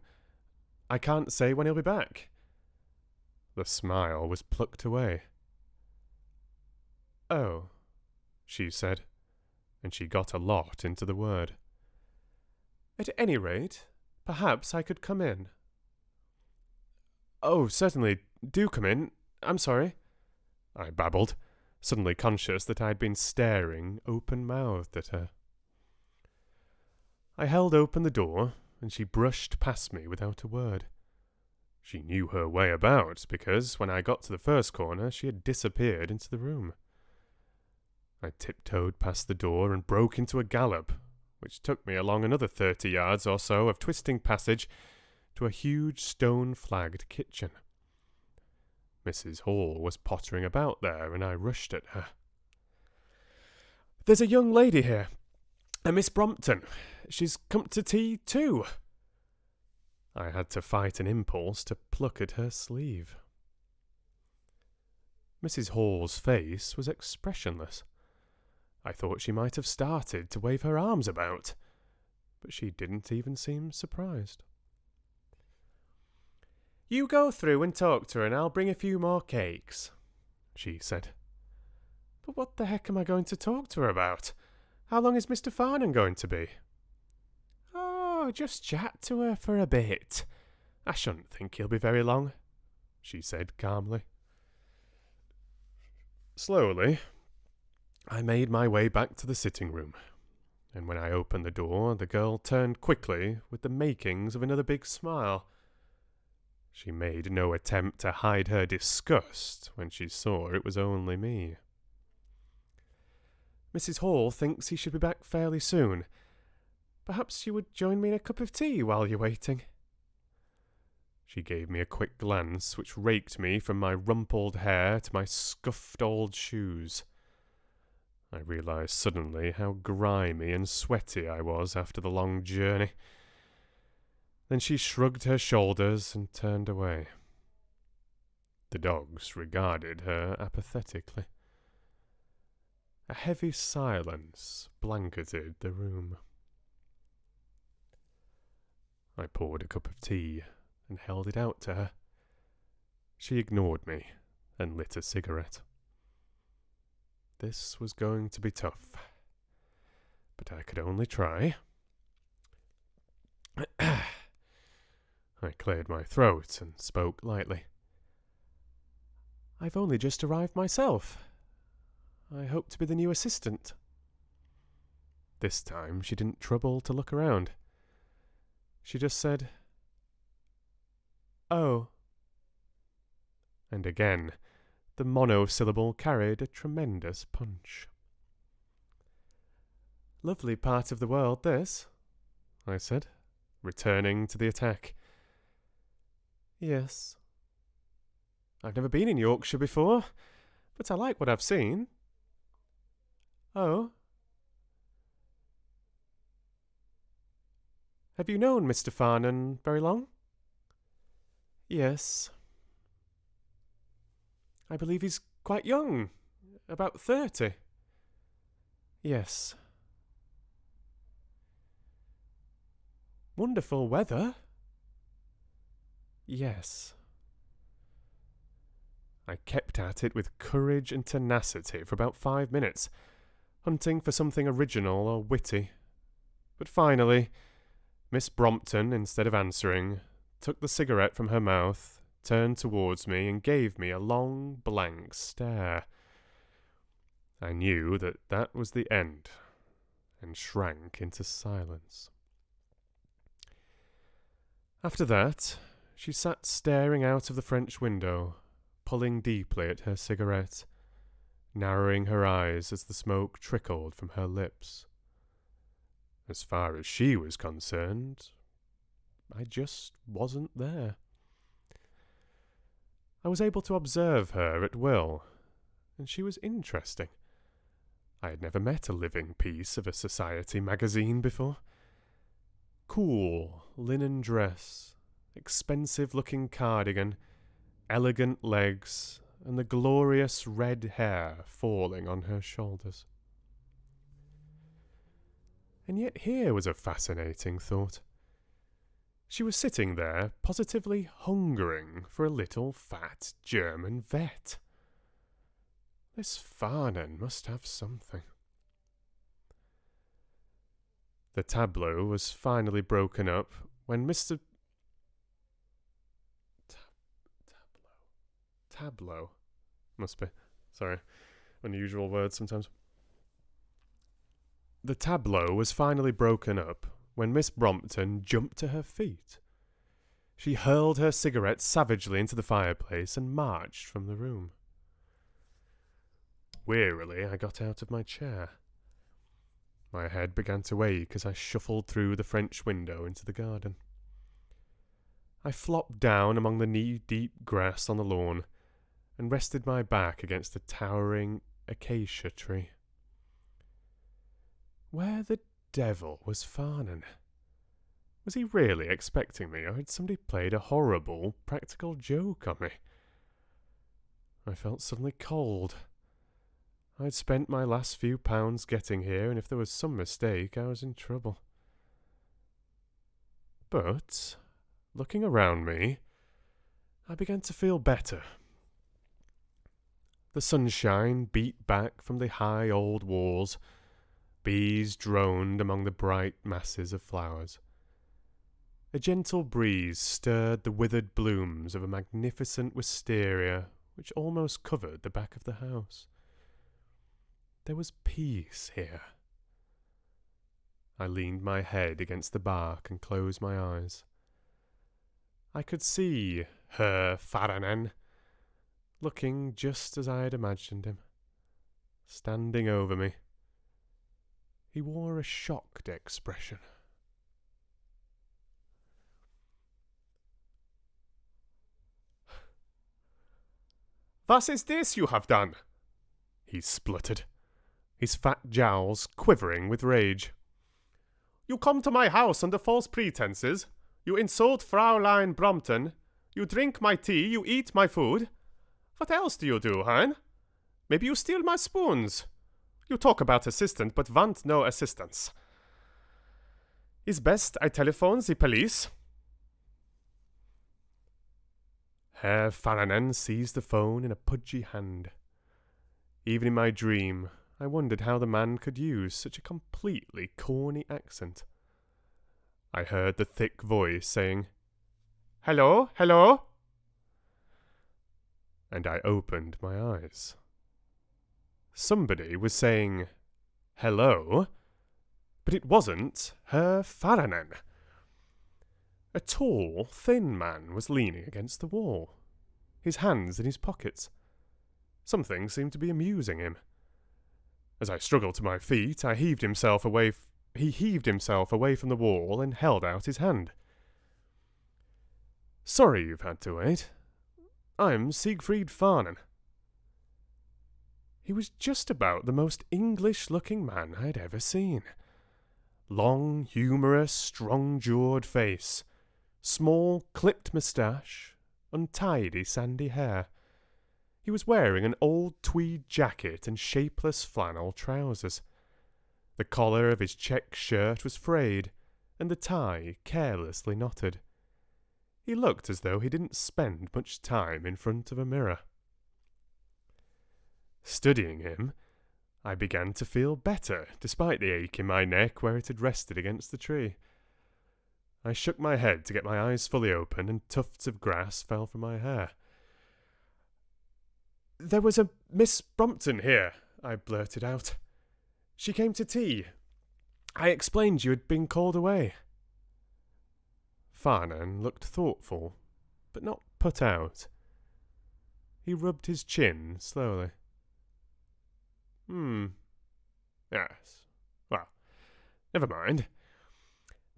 I can't say when he'll be back." The smile was plucked away. "Oh," she said, and she got a lot into the word. "At any rate, perhaps I could come in." "Oh, certainly, do come in. I'm sorry," I babbled, suddenly conscious that I'd been staring open-mouthed at her. I held open the door, and she brushed past me without a word. She knew her way about, because when I got to the first corner, she had disappeared into the room. I tiptoed past the door and broke into a gallop, which took me along another 30 yards or so of twisting passage to a huge stone-flagged kitchen. Mrs. Hall was pottering about there, and I rushed at her. "There's a young lady here, a Miss Brompton. She's come to tea too." I had to fight an impulse to pluck at her sleeve. Mrs. Hall's face was expressionless. I thought she might have started to wave her arms about, but she didn't even seem surprised. "You go through and talk to her, and I'll bring a few more cakes," she said. "But what the heck am I going to talk to her about? How long is Mr. Farnan going to be?" "Oh, just chat to her for a bit. I shouldn't think he'll be very long," she said calmly. Slowly, I made my way back to the sitting room, and when I opened the door, the girl turned quickly with the makings of another big smile. She made no attempt to hide her disgust when she saw it was only me. "Mrs. Hall thinks he should be back fairly soon. Perhaps you would join me in a cup of tea while you're waiting." She gave me a quick glance which raked me from my rumpled hair to my scuffed old shoes. I realised suddenly how grimy and sweaty I was after the long journey. Then she shrugged her shoulders and turned away. The dogs regarded her apathetically. A heavy silence blanketed the room. I poured a cup of tea and held it out to her. She ignored me and lit a cigarette. This was going to be tough, but I could only try. I cleared my throat and spoke lightly. "I've only just arrived myself. I hope to be the new assistant." This time she didn't trouble to look around. She just said, "Oh." And again, the monosyllable carried a tremendous punch. "Lovely part of the world, this," I said, returning to the attack. "Yes. I've never been in Yorkshire before, but I like what I've seen." "Oh. Have you known Mr. Farnan very long?" "Yes. I believe he's quite young, about 30. "Yes." "Wonderful weather." "Yes." I kept at it with courage and tenacity for about 5 minutes, hunting for something original or witty. But finally, Miss Brompton, instead of answering, took the cigarette from her mouth, turned towards me, and gave me a long, blank stare. I knew that that was the end, and shrank into silence. After that, she sat staring out of the French window, pulling deeply at her cigarette, narrowing her eyes as the smoke trickled from her lips. As far as she was concerned, I just wasn't there. I was able to observe her at will, and she was interesting. I had never met a living piece of a society magazine before. Cool linen dress, expensive-looking cardigan, elegant legs, and the glorious red hair falling on her shoulders. And yet here was a fascinating thought. She was sitting there, positively hungering for a little fat German vet. This Farnan must have something. The tableau was finally broken up when Mr. Tableau. Must be. Sorry. Unusual words sometimes. The tableau was finally broken up when Miss Brompton jumped to her feet. She hurled her cigarette savagely into the fireplace and marched from the room. Wearily, I got out of my chair. My head began to ache as I shuffled through the French window into the garden. I flopped down among the knee-deep grass on the lawn and rested my back against a towering acacia tree. Where the devil was Farnan? Was he really expecting me, or had somebody played a horrible practical joke on me? I felt suddenly cold. I'd spent my last few pounds getting here, and if there was some mistake, I was in trouble. But, looking around me, I began to feel better. The sunshine beat back from the high old walls. Bees droned among the bright masses of flowers. A gentle breeze stirred the withered blooms of a magnificent wisteria which almost covered the back of the house. There was peace here. I leaned my head against the bark and closed my eyes. I could see Herr Farnan, looking just as I had imagined him, standing over me. He wore a shocked expression. "Was is this you have done?" he spluttered, his fat jowls quivering with rage. "You come to my house under false pretenses. You insult Fraulein Brompton. You drink my tea. You eat my food. What else do you do, hein? Maybe you steal my spoons. You talk about assistant, but want no assistance. Is best I telephone the police." Herr Farnan seized the phone in a pudgy hand. Even in my dream, I wondered how the man could use such a completely corny accent. I heard the thick voice saying, "Hello, hello?" And I opened my eyes. Somebody was saying, "Hello," but it wasn't Herr Farnan. A tall, thin man was leaning against the wall, his hands in his pockets. Something seemed to be amusing him. As I struggled to my feet, he heaved himself away from the wall and held out his hand. "Sorry you've had to wait. I'm Siegfried Farnan." He was just about the most English-looking man I had ever seen. Long, humorous, strong-jawed face, small, clipped moustache, untidy, sandy hair. He was wearing an old tweed jacket and shapeless flannel trousers. The collar of his check shirt was frayed, and the tie carelessly knotted. He looked as though he didn't spend much time in front of a mirror. Studying him, I began to feel better, despite the ache in my neck where it had rested against the tree. I shook my head to get my eyes fully open, and tufts of grass fell from my hair. "There was a Miss Brompton here," I blurted out. "She came to tea. I explained you had been called away." Farnan looked thoughtful, but not put out. He rubbed his chin slowly. Yes. Well, never mind.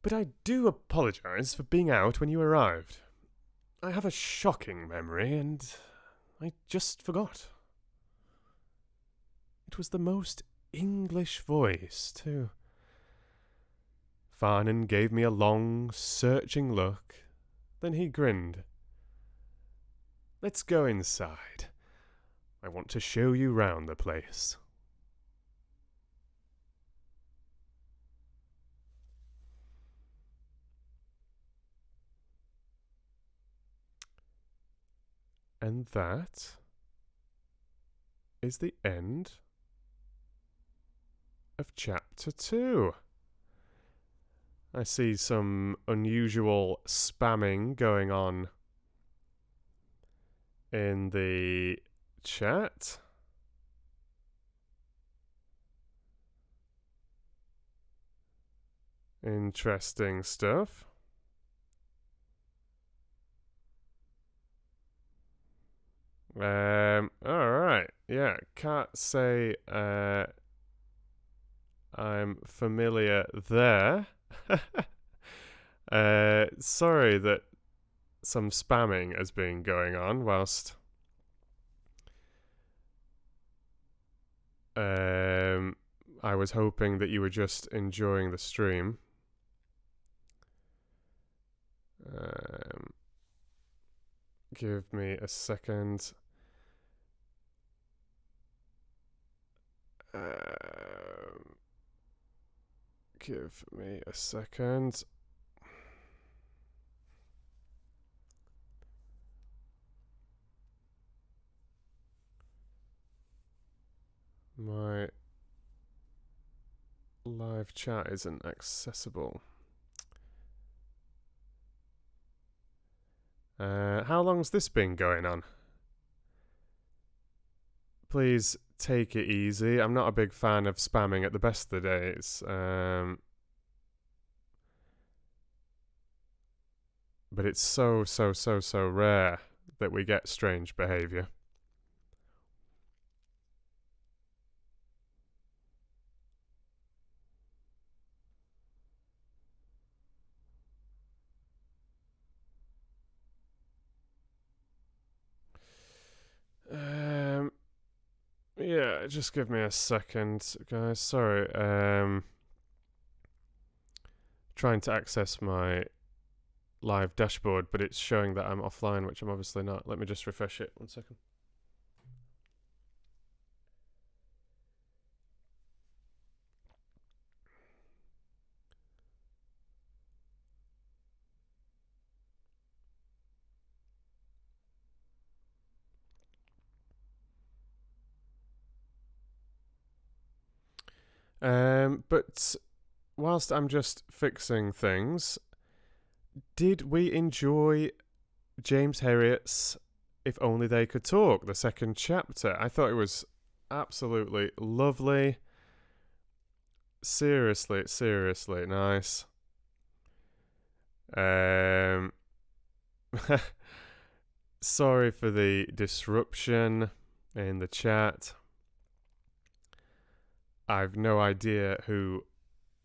But I do apologise for being out when you arrived. I have a shocking memory, and I just forgot. It was the most English voice, too. Farnan gave me a long, searching look. Then he grinned. Let's go inside. I want to show you round the place. And that is the end of chapter 2. I see some unusual spamming going on in the chat. Interesting stuff. Alright. Yeah, can't say I'm familiar there. Sorry that some spamming has been going on whilst I was hoping that you were just enjoying the stream. Give me a second. Give me a second. My live chat isn't accessible. How long's this been going on? Please take it easy. I'm not a big fan of spamming at the best of the days. But it's so rare that we get strange behaviour. Yeah, just give me a second, guys. Sorry. Trying to access my live dashboard, but it's showing that I'm offline, which I'm obviously not. Let me just refresh it. 1 second. But whilst I'm just fixing things, did we enjoy James Herriot's If Only They Could Talk, the second chapter? I thought it was absolutely lovely. Seriously nice. Sorry for the disruption in the chat. I've no idea who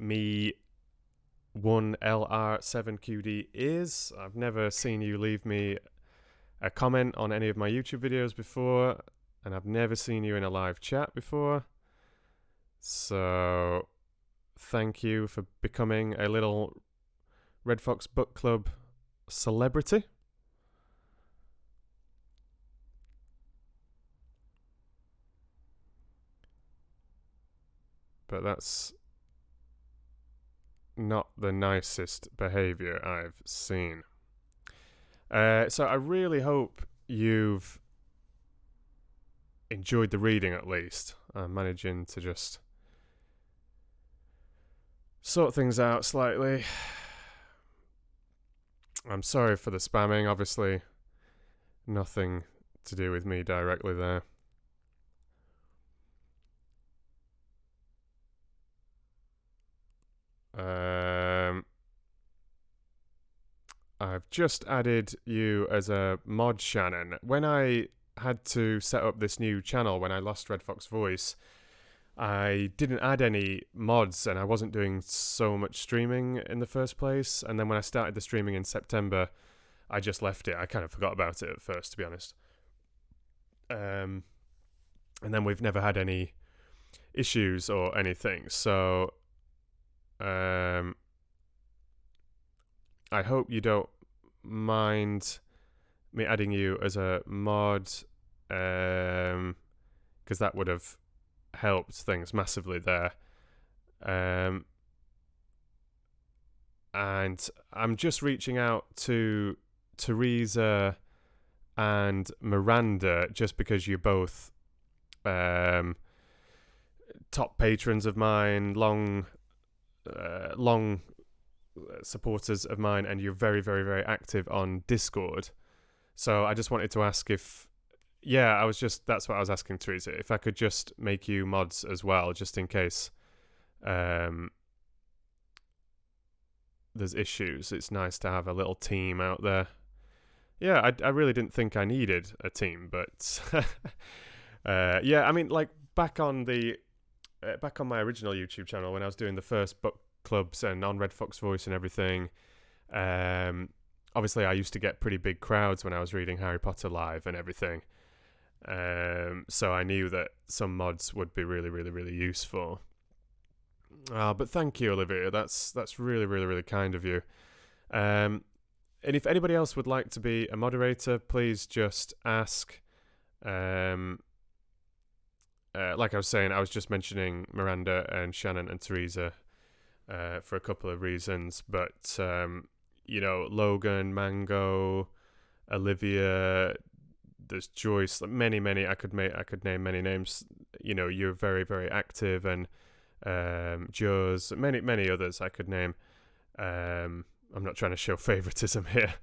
me1LR7QD is. I've never seen you leave me a comment on any of my YouTube videos before, and I've never seen you in a live chat before. So, thank you for becoming a little Red Fox Book Club celebrity. But that's not the nicest behaviour I've seen. So I really hope you've enjoyed the reading at least. I'm managing to just sort things out slightly. I'm sorry for the spamming, obviously nothing to do with me directly there. I've just added you as a mod, Shannon. When I had to set up this new channel when I lost Red Fox Voice, I didn't add any mods, and I wasn't doing so much streaming in the first place. And then when I started the streaming in September, I just left it. I kind of forgot about it at first, to be honest. And then we've never had any issues or anything. So I hope you don't mind me adding you as a mod, because that would have helped things massively there. And I'm just reaching out to Teresa and Miranda just because you're both top patrons of mine, long supporters of mine, and you're very, very, very active on Discord. So I just wanted to ask if, that's what I was asking Teresa, if I could just make you mods as well, just in case there's issues. It's nice to have a little team out there. Yeah, I really didn't think I needed a team, but I mean, like back on my original YouTube channel when I was doing the first book clubs and on redfoxvoice and everything, obviously I used to get pretty big crowds when I was reading Harry Potter live and everything. So I knew that some mods would be really, really, really useful. But thank you, Olivia. That's really, really, really kind of you. And if anybody else would like to be a moderator, please just ask. Like I was saying, I was just mentioning Miranda and Shannon and Teresa for a couple of reasons, but Logan, Mango, Olivia, there's Joyce, many. I could name many names. You're very, very active, and Joe's, many others I could name. I'm not trying to show favoritism here.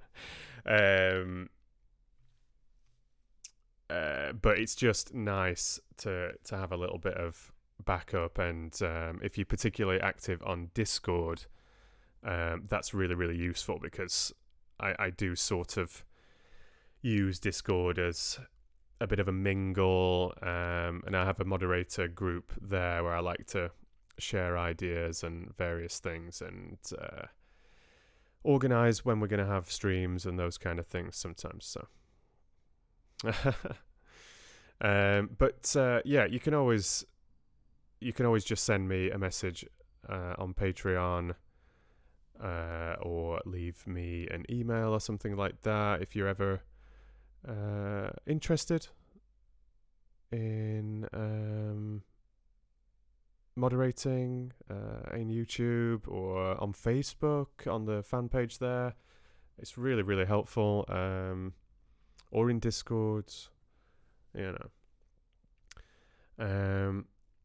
But it's just nice to have a little bit of backup, and if you're particularly active on Discord, that's really, really useful, because I do sort of use Discord as a bit of a mingle, and I have a moderator group there where I like to share ideas and various things, and organize when we're going to have streams and those kind of things sometimes. So you can always just send me a message on Patreon, or leave me an email or something like that if you're ever interested in moderating in YouTube or on Facebook on the fan page there. It's really, really helpful. Or in Discord, and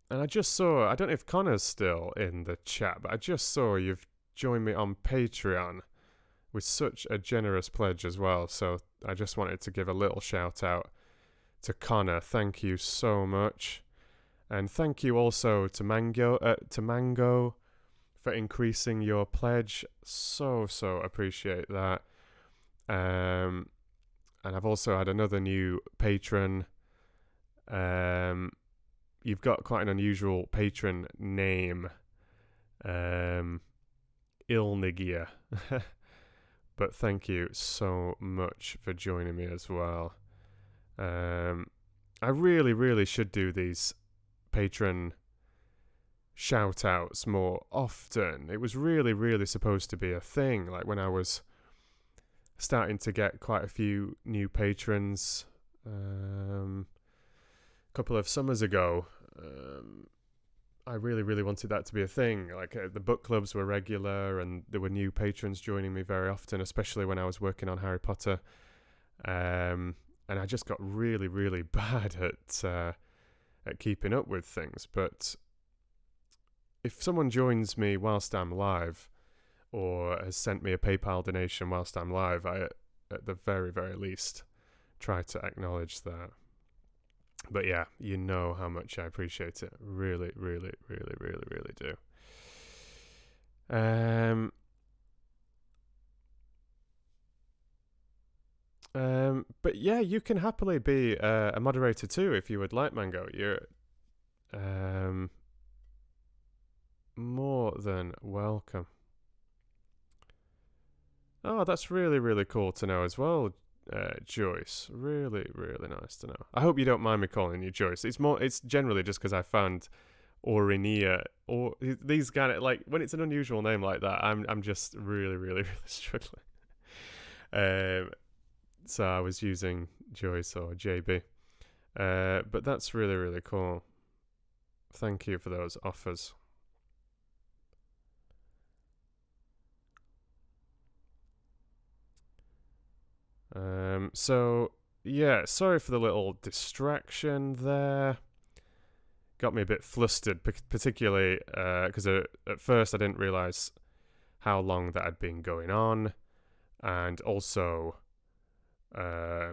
I just saw, I don't know if Connor's still in the chat, but I just saw you've joined me on Patreon with such a generous pledge as well. So I just wanted to give a little shout out to Connor. Thank you so much. And thank you also to Mango for increasing your pledge. So appreciate that. And I've also had another new patron. You've got quite an unusual patron name, Ilnigia. But thank you so much for joining me as well. I really, really should do these patron shout outs more often. It was really, really supposed to be a thing. Like when I was starting to get quite a few new patrons a couple of summers ago, I really, really wanted that to be a thing. Like the book clubs were regular, and there were new patrons joining me very often, especially when I was working on Harry Potter. And I just got really, really bad at keeping up with things. But if someone joins me whilst I'm live, or has sent me a PayPal donation whilst I'm live, I, at the very, very least, try to acknowledge that. But yeah, you know how much I appreciate it. Really, really, really, really, really do. But yeah, you can happily be a moderator too if you would like, Mango. more than welcome. Oh, that's really, really cool to know as well, Joyce. Really, really nice to know. I hope you don't mind me calling you Joyce. It's generally just because I found Orinia or these kind of like when it's an unusual name like that, I'm just really, really, really struggling. So I was using Joyce or JB. But that's really, really cool. Thank you for those offers. So yeah, sorry for the little distraction there. Got me a bit flustered, particularly because at first I didn't realize how long that had been going on, and also, yeah,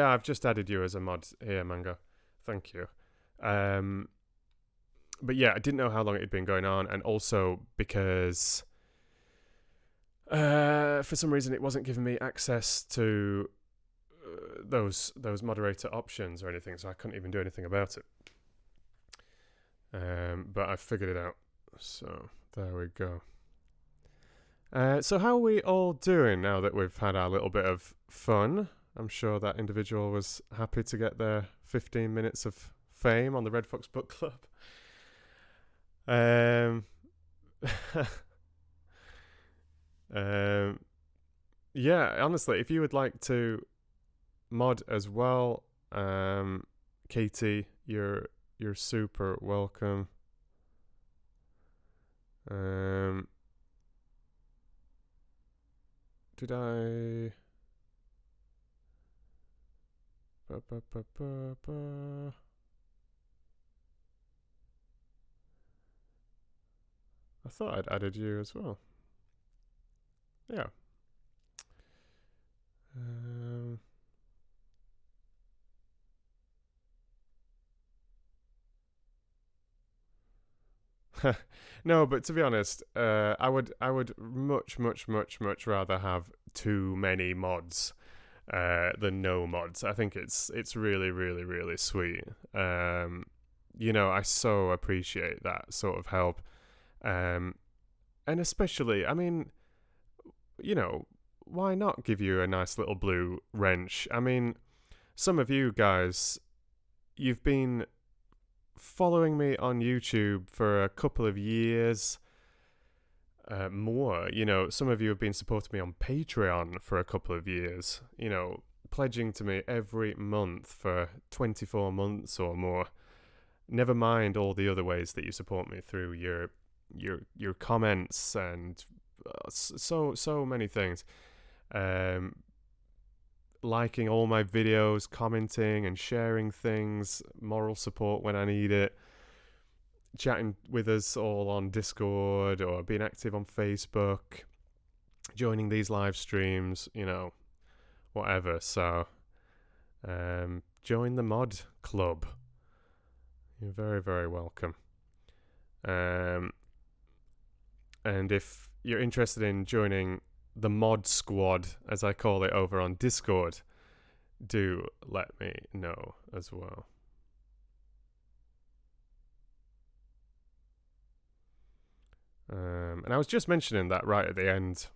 I've just added you as a mod here, Mango. Thank you. But yeah, I didn't know how long it had been going on, and also because for some reason it wasn't giving me access to those moderator options or anything, so I couldn't even do anything about it. But I figured it out, so there we go. So how are we all doing now that we've had our little bit of fun? I'm sure that individual was happy to get their 15 minutes of fame on the Red Fox Book Club. Yeah, honestly, if you would like to mod as well, Katie, you're super welcome. Did I? I thought I'd added you as well. Yeah. No, but to be honest, I would much rather have too many mods than no mods. I think it's really, really, really sweet. I so appreciate that sort of help. And especially, I mean, why not give you a nice little blue wrench? I mean, some of you guys, you've been following me on YouTube for a couple of years. More, some of you have been supporting me on Patreon for a couple of years, pledging to me every month for 24 months or more. Never mind all the other ways that you support me through your comments and so many things. Liking all my videos, commenting and sharing things, moral support when I need it, chatting with us all on Discord or being active on Facebook, joining these live streams, whatever. So, join the mod club. You're very, very welcome. And if you're interested in joining the mod squad, as I call it over on Discord, do let me know as well. And I was just mentioning that right at the end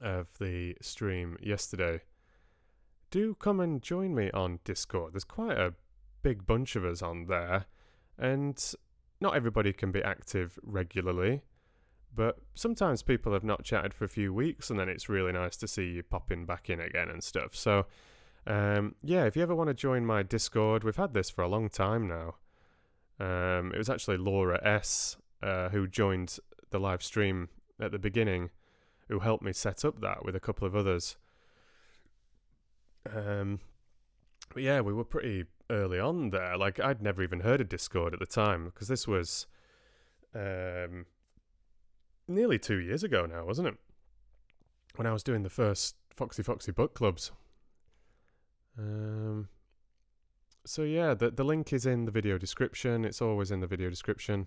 of the stream yesterday. Do come and join me on Discord. There's quite a big bunch of us on there, and not everybody can be active regularly, but sometimes people have not chatted for a few weeks, and then it's really nice to see you popping back in again and stuff. So, yeah, if you ever want to join my Discord, we've had this for a long time now. It was actually Laura S., who joined the live stream at the beginning, who helped me set up that with a couple of others. But yeah, we were pretty early on there. Like, I'd never even heard of Discord at the time, because this was nearly 2 years ago now, wasn't it? When I was doing the first Foxy book clubs. So yeah, the link is in the video description. It's always in the video description.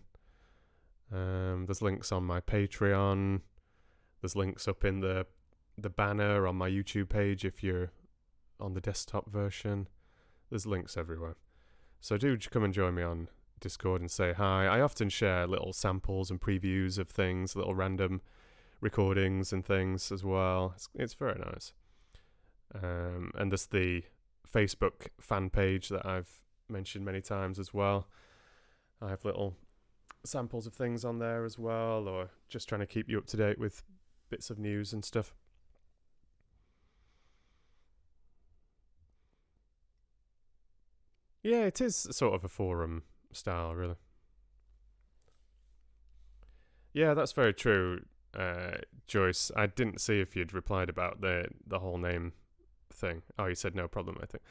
There's links on my Patreon. There's links up in the banner on my YouTube page if you're on the desktop version. There's links everywhere. So do come and join me on Discord and say hi. I often share little samples and previews of things, little random recordings and things as well. It's very nice. And there's the Facebook fan page that I've mentioned many times as well. I have little samples of things on there as well, or just trying to keep you up to date with bits of news and stuff. Yeah, it is sort of a forum style, really. Yeah, that's very true, Joyce. I didn't see if you'd replied about the whole name thing. Oh, you said no problem, I think.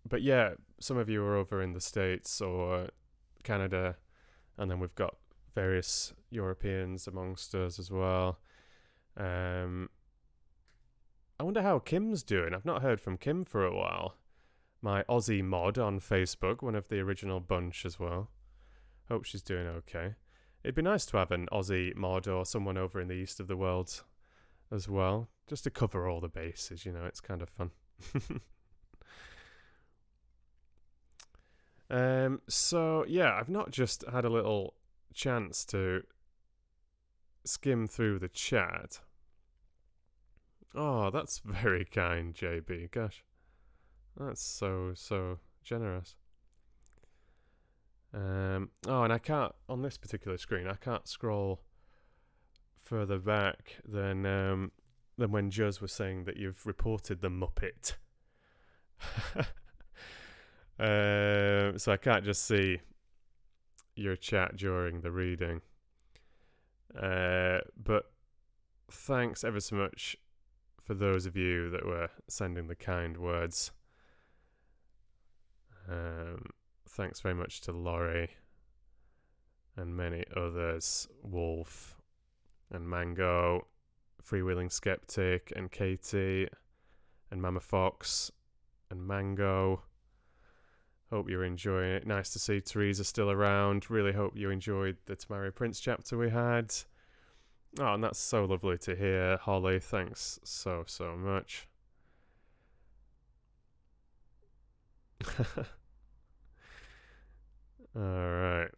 But yeah, some of you are over in the States or Canada, and then we've got various Europeans amongst us as well. I wonder how Kim's doing. I've not heard from Kim for a while. My Aussie mod on Facebook, one of the original bunch as well. Hope she's doing okay. It'd be nice to have an Aussie mod or someone over in the east of the world as well, just to cover all the bases, it's kind of fun. So yeah, I've not just had a little chance to skim through the chat. Oh, that's very kind, JB. Gosh, that's so generous. And I can't, on this particular screen, I can't scroll further back than when Juz was saying that you've reported the Muppet. So I can't just see your chat during the reading. But thanks ever so much for those of you that were sending the kind words. Thanks very much to Laurie and many others. Wolf and Mango, Freewheeling Skeptic and Katie and Mama Fox and Mango. Hope you're enjoying it. Nice to see Teresa still around. Really hope you enjoyed the Tamari Prince chapter we had. Oh, and that's so lovely to hear. Holly, thanks so much. Alright.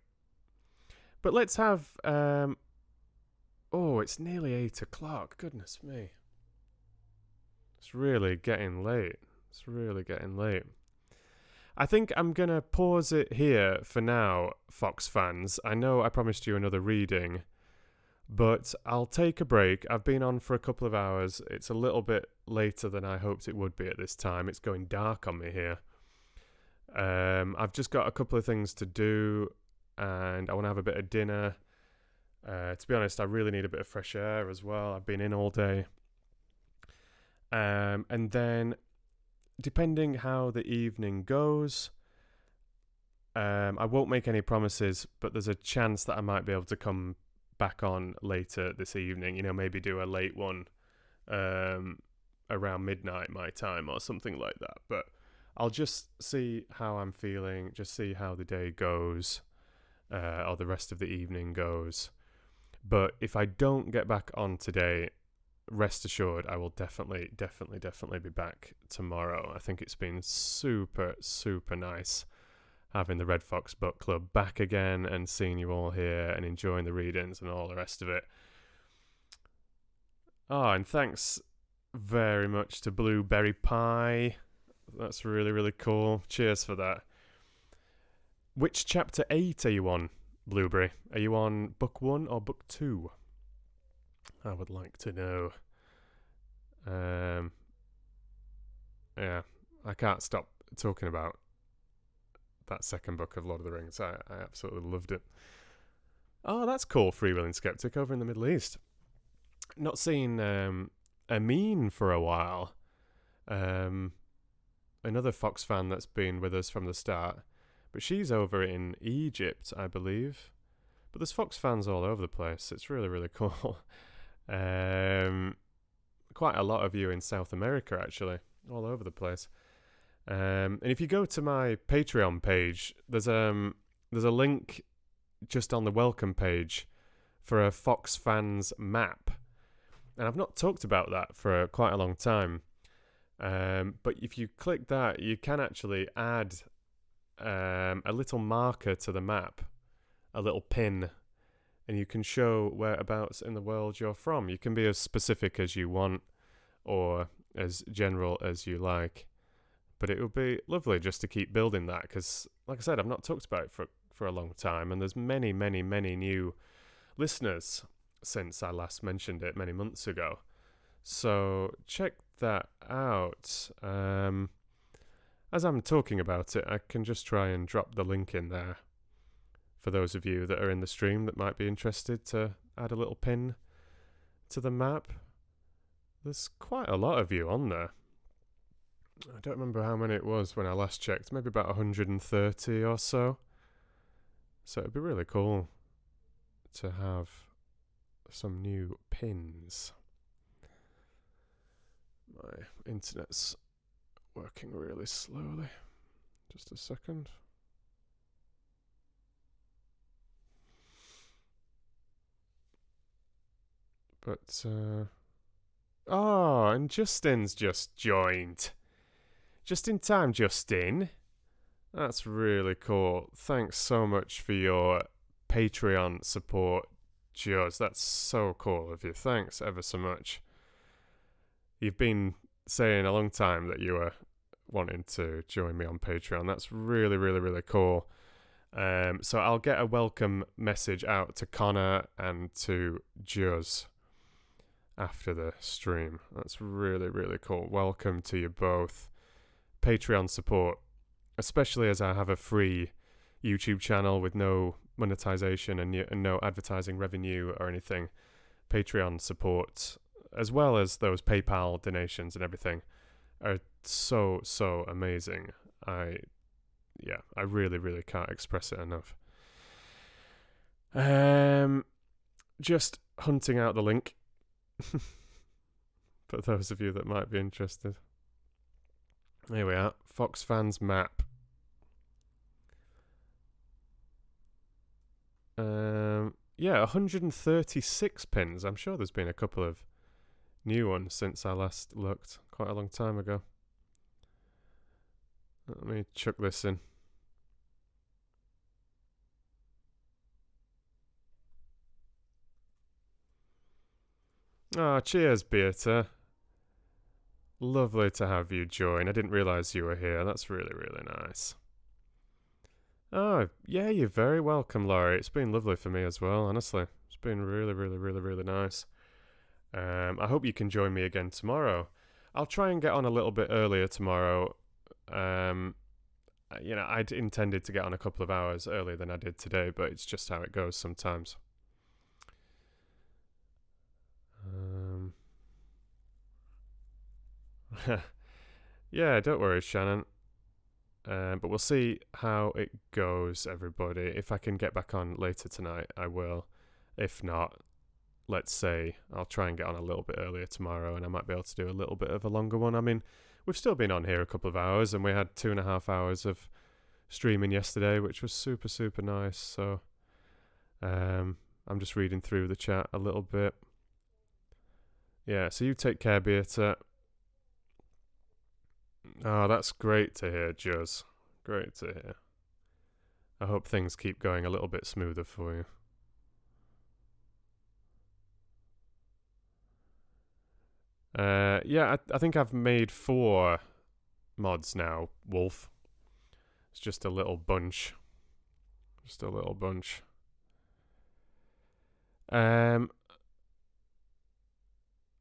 But let's have... it's nearly 8 o'clock. Goodness me. It's really getting late. I think I'm going to pause it here for now, Fox fans. I know I promised you another reading, but I'll take a break. I've been on for a couple of hours. It's a little bit later than I hoped it would be at this time. It's going dark on me here. I've just got a couple of things to do, and I want to have a bit of dinner. To be honest, I really need a bit of fresh air as well. I've been in all day. And then, depending how the evening goes, I won't make any promises, but there's a chance that I might be able to come back on later this evening. Maybe do a late one around midnight my time or something like that. But I'll just see how I'm feeling, just see how the day goes, or the rest of the evening goes. But if I don't get back on today, rest assured I will definitely be back tomorrow. I think it's been super nice having the Red Fox Book Club back again and seeing you all here and enjoying the readings and all the rest of it. Oh, and thanks very much to Blueberry Pie. That's really cool. Cheers for that. Which chapter 8 are you on, Blueberry? Are you on book 1 or book 2? I would like to know. Yeah, I can't stop talking about that second book of Lord of the Rings. I absolutely loved it. Oh, that's cool, Freewheeling Skeptic over in the Middle East. Not seen Amin for a while. Another Fox fan that's been with us from the start. But she's over in Egypt, I believe. But there's Fox fans all over the place. It's really cool. Quite a lot of you in South America, actually. All over the place. And if you go to my Patreon page, there's a link just on the welcome page for a Fox fans map. And I've not talked about that for quite a long time. But if you click that, you can actually add a little marker to the map, a little pin, and you can show whereabouts in the world you're from. You can be as specific as you want or as general as you like. But it would be lovely just to keep building that because, like I said, I've not talked about it for a long time, and there's many, many, many new listeners since I last mentioned it many months ago. So check that out. As I'm talking about it, I can just try and drop the link in there for those of you that are in the stream that might be interested to add a little pin to the map. There's quite a lot of you on there. I don't remember how many it was when I last checked. Maybe about 130 or so. So it'd be really cool to have some new pins. My internet's working really slowly. Just a second. But, and Justin's just joined. Just in time, Justin. That's really cool. Thanks so much for your Patreon support, Juz. That's so cool of you. Thanks ever so much. You've been saying a long time that you were wanting to join me on Patreon. That's really, really, really cool. So I'll get a welcome message out to Connor and to Juz after the stream. That's really, really cool. Welcome to you both. Patreon support, especially as I have a free YouTube channel with no monetization and no advertising revenue or anything. Patreon support, as well as those PayPal donations and everything, are so amazing. I really, really can't express it enough. Just hunting out the link for those of you that might be interested. Here we are, Fox Fans map. 136 pins. I'm sure there's been a couple of new ones since I last looked, quite a long time ago. Let me chuck this in. Oh, cheers, Beata. Lovely to have you join. I didn't realise you were here. That's really, really nice. Oh, yeah, you're very welcome, Laurie. It's been lovely for me as well, honestly. It's been really, really, really, really nice. I hope you can join me again tomorrow. I'll try and get on a little bit earlier tomorrow. I'd intended to get on a couple of hours earlier than I did today, but it's just how it goes sometimes. Yeah, don't worry, Shannon. But we'll see how it goes, everybody. If I can get back on later tonight, I will. If not, let's say I'll try and get on a little bit earlier tomorrow, and I might be able to do a little bit of a longer one. I mean, we've still been on here a couple of hours, and we had 2.5 hours of streaming yesterday, which was super, super nice. So I'm just reading through the chat a little bit. Yeah, so you take care, Beata. Oh, that's great to hear, Juz. Great to hear. I hope things keep going a little bit smoother for you. I think I've made 4 mods now, Wolf. It's just a little bunch.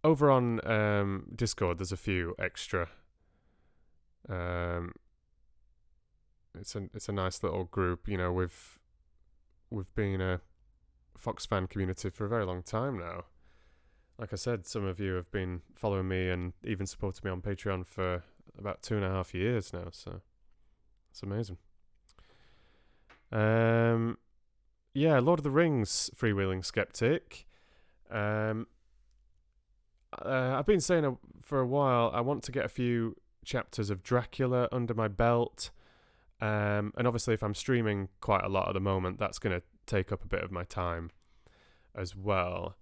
Over on Discord, there's a few extra. It's a nice little group. You know, we've been a Fox fan community for a very long time now. Like I said, some of you have been following me and even supported me on Patreon for about 2.5 years now. So it's amazing. Lord of the Rings, Freewheeling Skeptic. I've been saying for a while I want to get a few chapters of Dracula under my belt. And obviously if I'm streaming quite a lot at the moment, that's going to take up a bit of my time as well.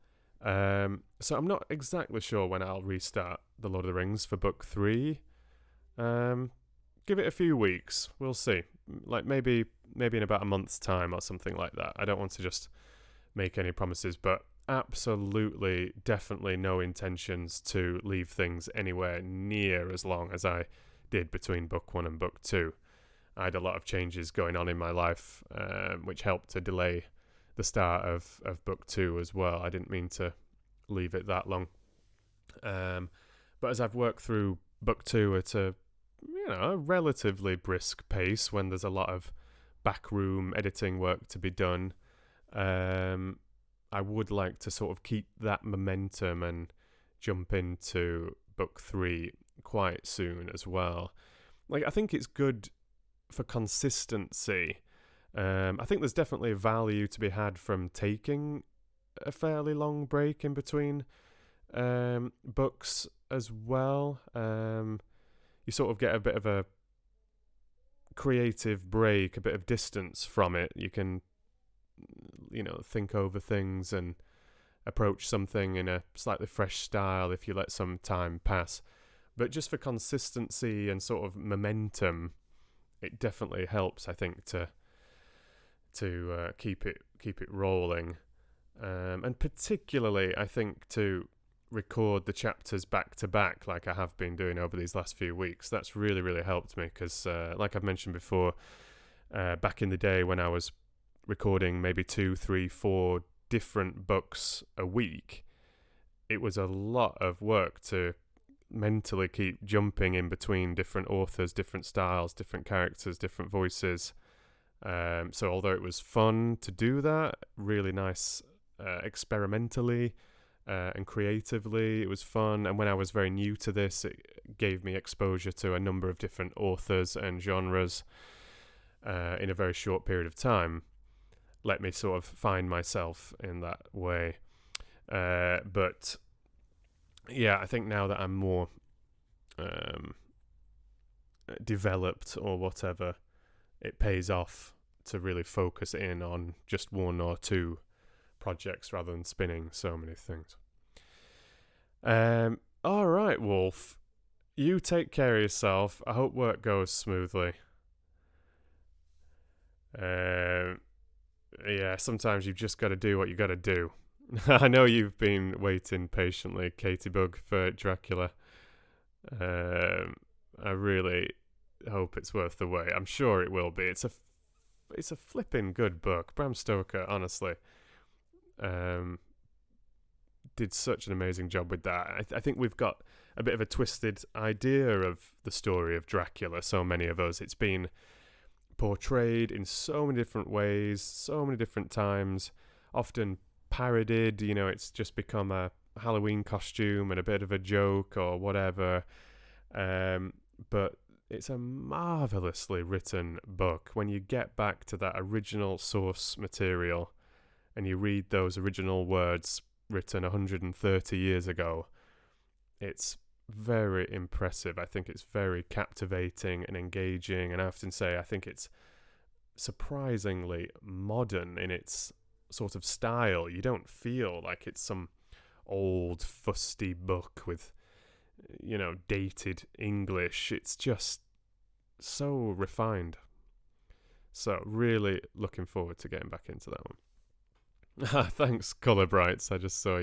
So I'm not exactly sure when I'll restart The Lord of the Rings for book 3. Give it a few weeks. We'll see. Like maybe in about a month's time or something like that. I don't want to just make any promises, but absolutely, definitely no intentions to leave things anywhere near as long as I did between book 1 and book 2. I had a lot of changes going on in my life, which helped to delay the start of book 2 as well. I didn't mean to leave it that long. But as I've worked through book 2 at a relatively brisk pace, when there's a lot of backroom editing work to be done, I would like to sort of keep that momentum and jump into book 3 quite soon as well. Like, I think it's good for consistency. I think there's definitely value to be had from taking a fairly long break in between books as well. You sort of get a bit of a creative break, a bit of distance from it. You can, think over things and approach something in a slightly fresh style if you let some time pass. But just for consistency and sort of momentum, it definitely helps, I think, to keep it rolling, and particularly, I think, to record the chapters back to back like I have been doing over these last few weeks. That's really, really helped me because, like I've mentioned before, back in the day when I was recording maybe 2, 3, 4 different books a week, it was a lot of work to mentally keep jumping in between different authors, different styles, different characters, different voices. So although it was fun to do that, really nice experimentally and creatively, it was fun. And when I was very new to this, it gave me exposure to a number of different authors and genres in a very short period of time. Let me sort of find myself in that way. But yeah, I think now that I'm more developed or whatever, it pays off to really focus in on just 1 or 2 projects rather than spinning so many things. All right, Wolf. You take care of yourself. I hope work goes smoothly. Yeah, sometimes you've just got to do what you got to do. I know you've been waiting patiently, Katie Bug, for Dracula. I really hope it's worth the wait. I'm sure it will be. It's a flipping good book. Bram Stoker, honestly, did such an amazing job with that. I think we've got a bit of a twisted idea of the story of Dracula, so many of us. It's been portrayed in so many different ways, so many different times, often parodied. It's just become a Halloween costume and a bit of a joke or whatever. But it's a marvelously written book. When you get back to that original source material and you read those original words written 130 years ago, it's very impressive. I think it's very captivating and engaging, and I often say I think it's surprisingly modern in its sort of style. You don't feel like it's some old fusty book with dated English. It's just so refined. So really looking forward to getting back into that one. Thanks, Colour Brights. I just saw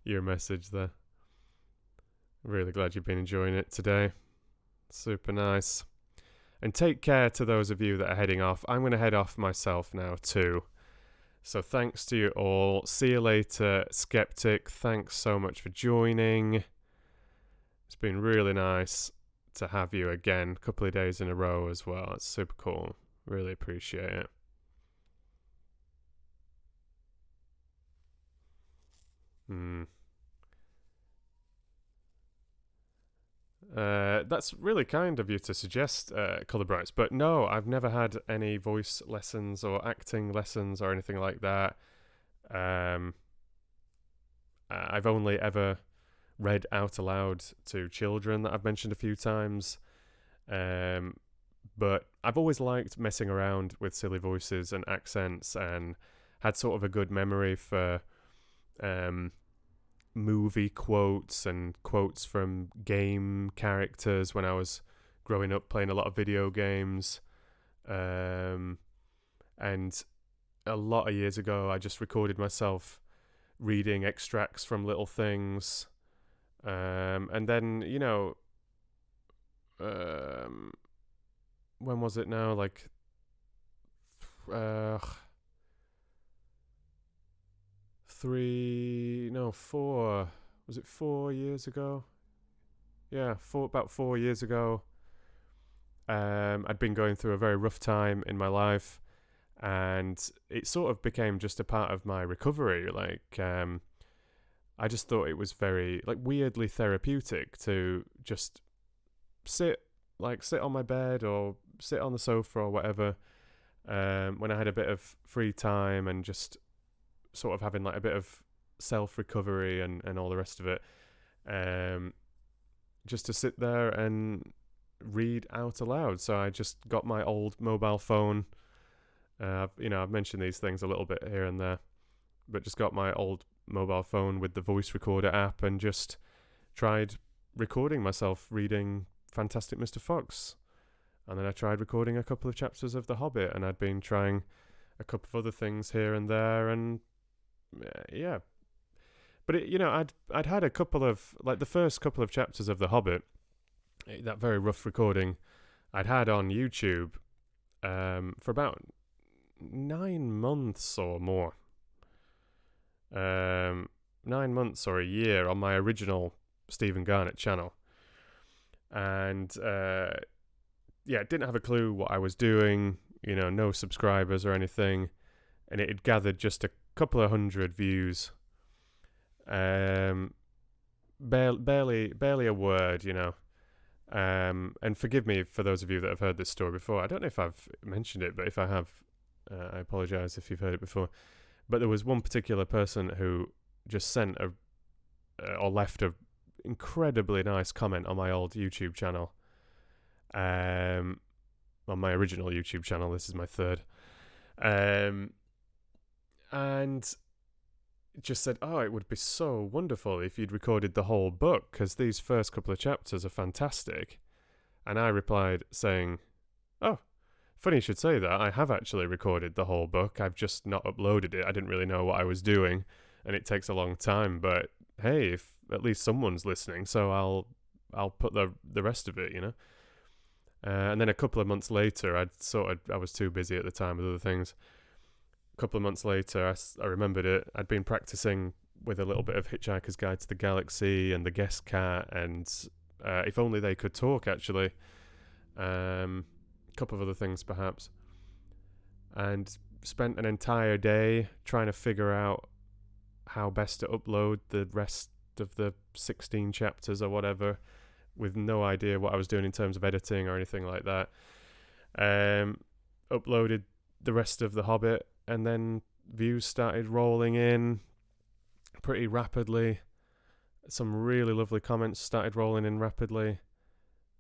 your message there. Really glad you've been enjoying it today. Super nice. And take care to those of you that are heading off. I'm going to head off myself now too. So thanks to you all. See you later, Skeptic. Thanks so much for joining. It's been really nice to have you again, a couple of days in a row as well. It's super cool. Really appreciate it. That's really kind of you to suggest, Colour Brights, but no, I've never had any voice lessons or acting lessons or anything like that. I've only ever read out aloud to children that I've mentioned a few times, but I've always liked messing around with silly voices and accents and had sort of a good memory for movie quotes and quotes from game characters when I was growing up playing a lot of video games. And a lot of years ago, I just recorded myself reading extracts from little things. And then, when was it now? Like, 4, was it 4 years ago? Yeah, about 4 years ago. I'd been going through a very rough time in my life, and it sort of became just a part of my recovery. Like, I just thought it was very, like, weirdly therapeutic to just sit on my bed or sit on the sofa or whatever, when I had a bit of free time, and just sort of having like a bit of self-recovery and all the rest of it, just to sit there and read out aloud. So I just got my old mobile phone. I've mentioned these things a little bit here and there, but just got my old mobile phone with the voice recorder app and just tried recording myself reading Fantastic Mr. Fox. And then I tried recording a couple of chapters of The Hobbit, and I'd been trying a couple of other things here and there, and yeah. But I'd had a couple of, like, the first couple of chapters of The Hobbit, that very rough recording, I'd had on YouTube for about 9 months or more. 9 months or a year on my original Stephen Garnett channel. And didn't have a clue what I was doing, no subscribers or anything. And it had gathered just a couple of hundred views. Barely a word, and forgive me for those of you that have heard this story before. I don't know if I've mentioned it, but if I have, I apologize if you've heard it before. But there was one particular person who just sent or left a incredibly nice comment on my old YouTube channel. On my original YouTube channel, this is my third. And just said, "Oh, it would be so wonderful if you'd recorded the whole book, because these first couple of chapters are fantastic." And I replied saying, "Oh, funny you should say that. I have actually recorded the whole book. I've just not uploaded it. I didn't really know what I was doing, and it takes a long time. But hey, if at least someone's listening, so I'll put the rest of it, And then a couple of months later, I was too busy at the time with other things. A couple of months later, I remembered it. I'd been practicing with a little bit of Hitchhiker's Guide to the Galaxy and The Guest Cat, and If Only They Could Talk, actually. A couple of other things, perhaps. And spent an entire day trying to figure out how best to upload the rest of the 16 chapters or whatever, with no idea what I was doing in terms of editing or anything like that. Uploaded the rest of The Hobbit, and then views started rolling in pretty rapidly. Some really lovely comments started rolling in rapidly,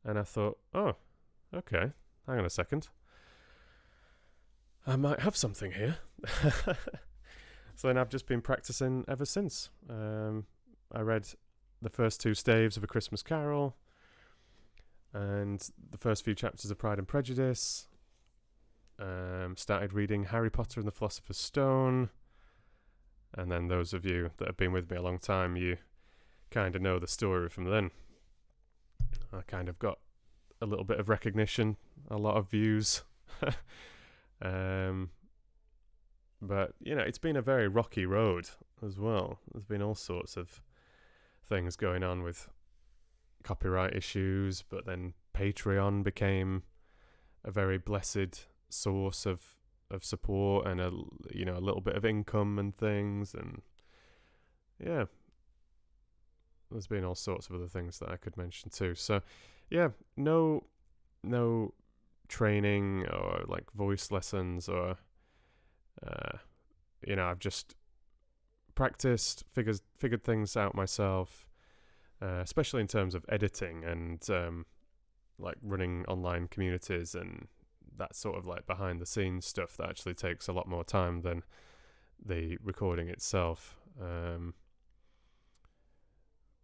and I thought, oh, okay, hang on a second, I might have something here. So then I've just been practicing ever since. I read the first 2 staves of A Christmas Carol, and the first few chapters of Pride and Prejudice. Started reading Harry Potter and the Philosopher's Stone. And then those of you that have been with me a long time, you kind of know the story from then. I kind of got a little bit of recognition, a lot of views. But, it's been a very rocky road as well. There's been all sorts of things going on with copyright issues, but then Patreon became a very blessed source of support and a little bit of income and things, and yeah, there's been all sorts of other things that I could mention too. So yeah, no training or like voice lessons or I've just practiced, figured things out myself, especially in terms of editing and like running online communities and that sort of like behind the scenes stuff that actually takes a lot more time than the recording itself.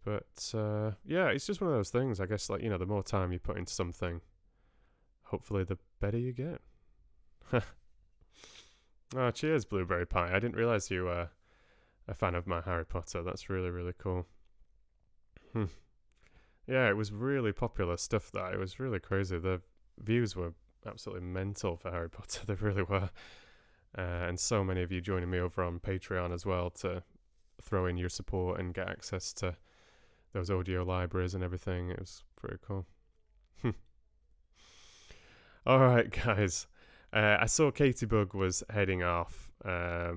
But yeah, it's just one of those things. I guess, like, the more time you put into something, hopefully the better you get. Oh, cheers, Blueberry Pie. I didn't realize you were a fan of my Harry Potter. That's really, really cool. Yeah, it was really popular stuff, that. It was really crazy. The views were absolutely mental for Harry Potter. They really were. And so many of you joining me over on Patreon as well to throw in your support and get access to those audio libraries and everything. It was pretty cool. All right, guys. I saw Katie Bug was heading off. I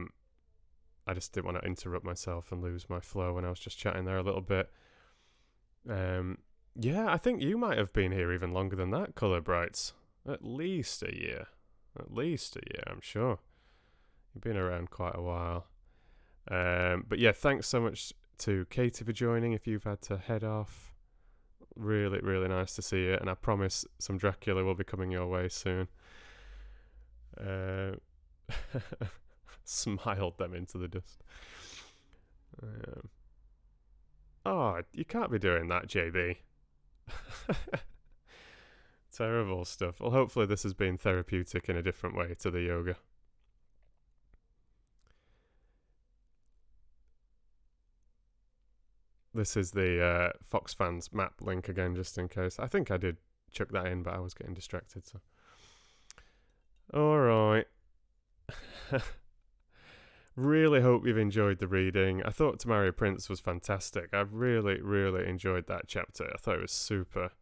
just didn't want to interrupt myself and lose my flow when I was just chatting there a little bit. Yeah, I think you might have been here even longer than that, Colour Brights. At least a year. I'm sure. You've been around quite a while. But yeah, thanks so much to Katie for joining if you've had to head off. Really, really nice to see you. And I promise some Dracula will be coming your way soon. Smiled them into the dust. Oh, you can't be doing that, JB. Terrible stuff. Well, hopefully this has been therapeutic in a different way to the yoga. This is the Fox Fans map link again, just in case. I think I did chuck that in, but I was getting distracted. So, all right. Really hope you've enjoyed the reading. I thought To Marry a Prince was fantastic. I really, really enjoyed that chapter. I thought it was super.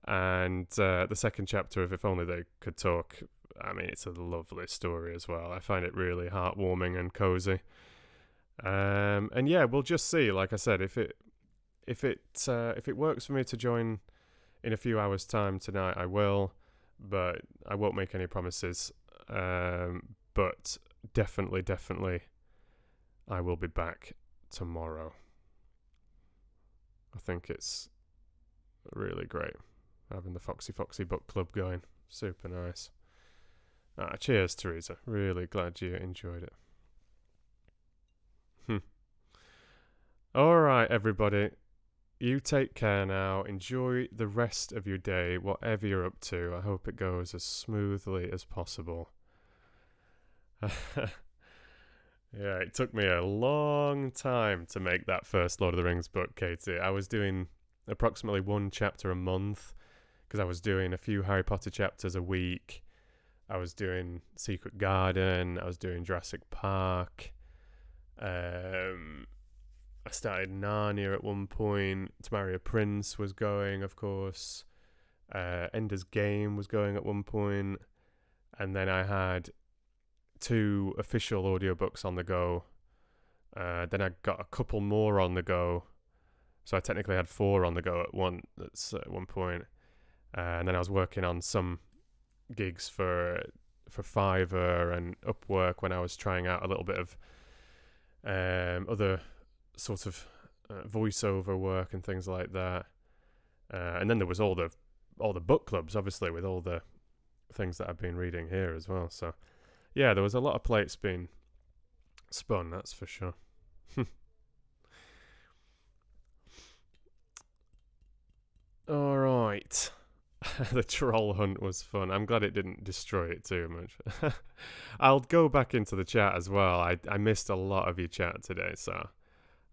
And the second chapter of If Only They Could Talk, I mean, it's a lovely story as well. I find it really heartwarming and cozy. And yeah, we'll just see. Like I said, if it works for me to join in a few hours' time tonight, I will. But I won't make any promises. But definitely, I will be back tomorrow. I think it's really great having the Foxy Book Club going. Super nice. Cheers, Teresa. Really glad you enjoyed it. All right, everybody. You take care now. Enjoy the rest of your day, whatever you're up to. I hope it goes as smoothly as possible. Yeah, it took me a long time to make that first Lord of the Rings book, Katie. I was doing approximately one chapter a month because I was doing a few Harry Potter chapters a week. I was doing Secret Garden. I was doing Jurassic Park. I started Narnia at one point. To Marry a Prince was going, of course. Ender's Game was going at one point. And then I had 2 official audiobooks on the go. Then I got a couple more on the go. So I technically had 4 on the go at one point. And then I was working on some gigs for Fiverr and Upwork when I was trying out a little bit of other sort of voiceover work and things like that. And then there was all the book clubs, obviously, with all the things that I've been reading here as well. So yeah, there was a lot of plates being spun, that's for sure. All right. The troll hunt was fun. I'm glad it didn't destroy it too much. I'll go back into the chat as well. I missed a lot of your chat today, so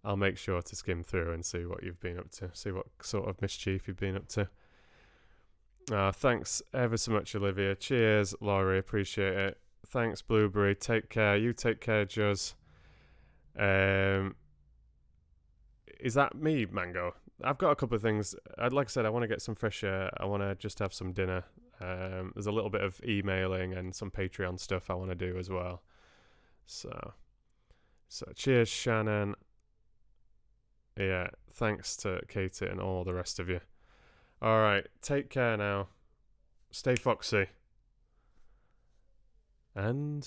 I'll make sure to skim through and see what you've been up to, see what sort of mischief you've been up to. Thanks ever so much, Olivia. Cheers, Laurie. Appreciate it. Thanks, Blueberry. Take care. You take care, Juz. Is that me, Mango? I've got a couple of things. Like I said, I want to get some fresh air. I want to just have some dinner. There's a little bit of emailing and some Patreon stuff I want to do as well. So cheers, Shannon. Yeah, thanks to Katie and all the rest of you. All right, take care now. Stay foxy. And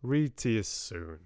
read to you soon.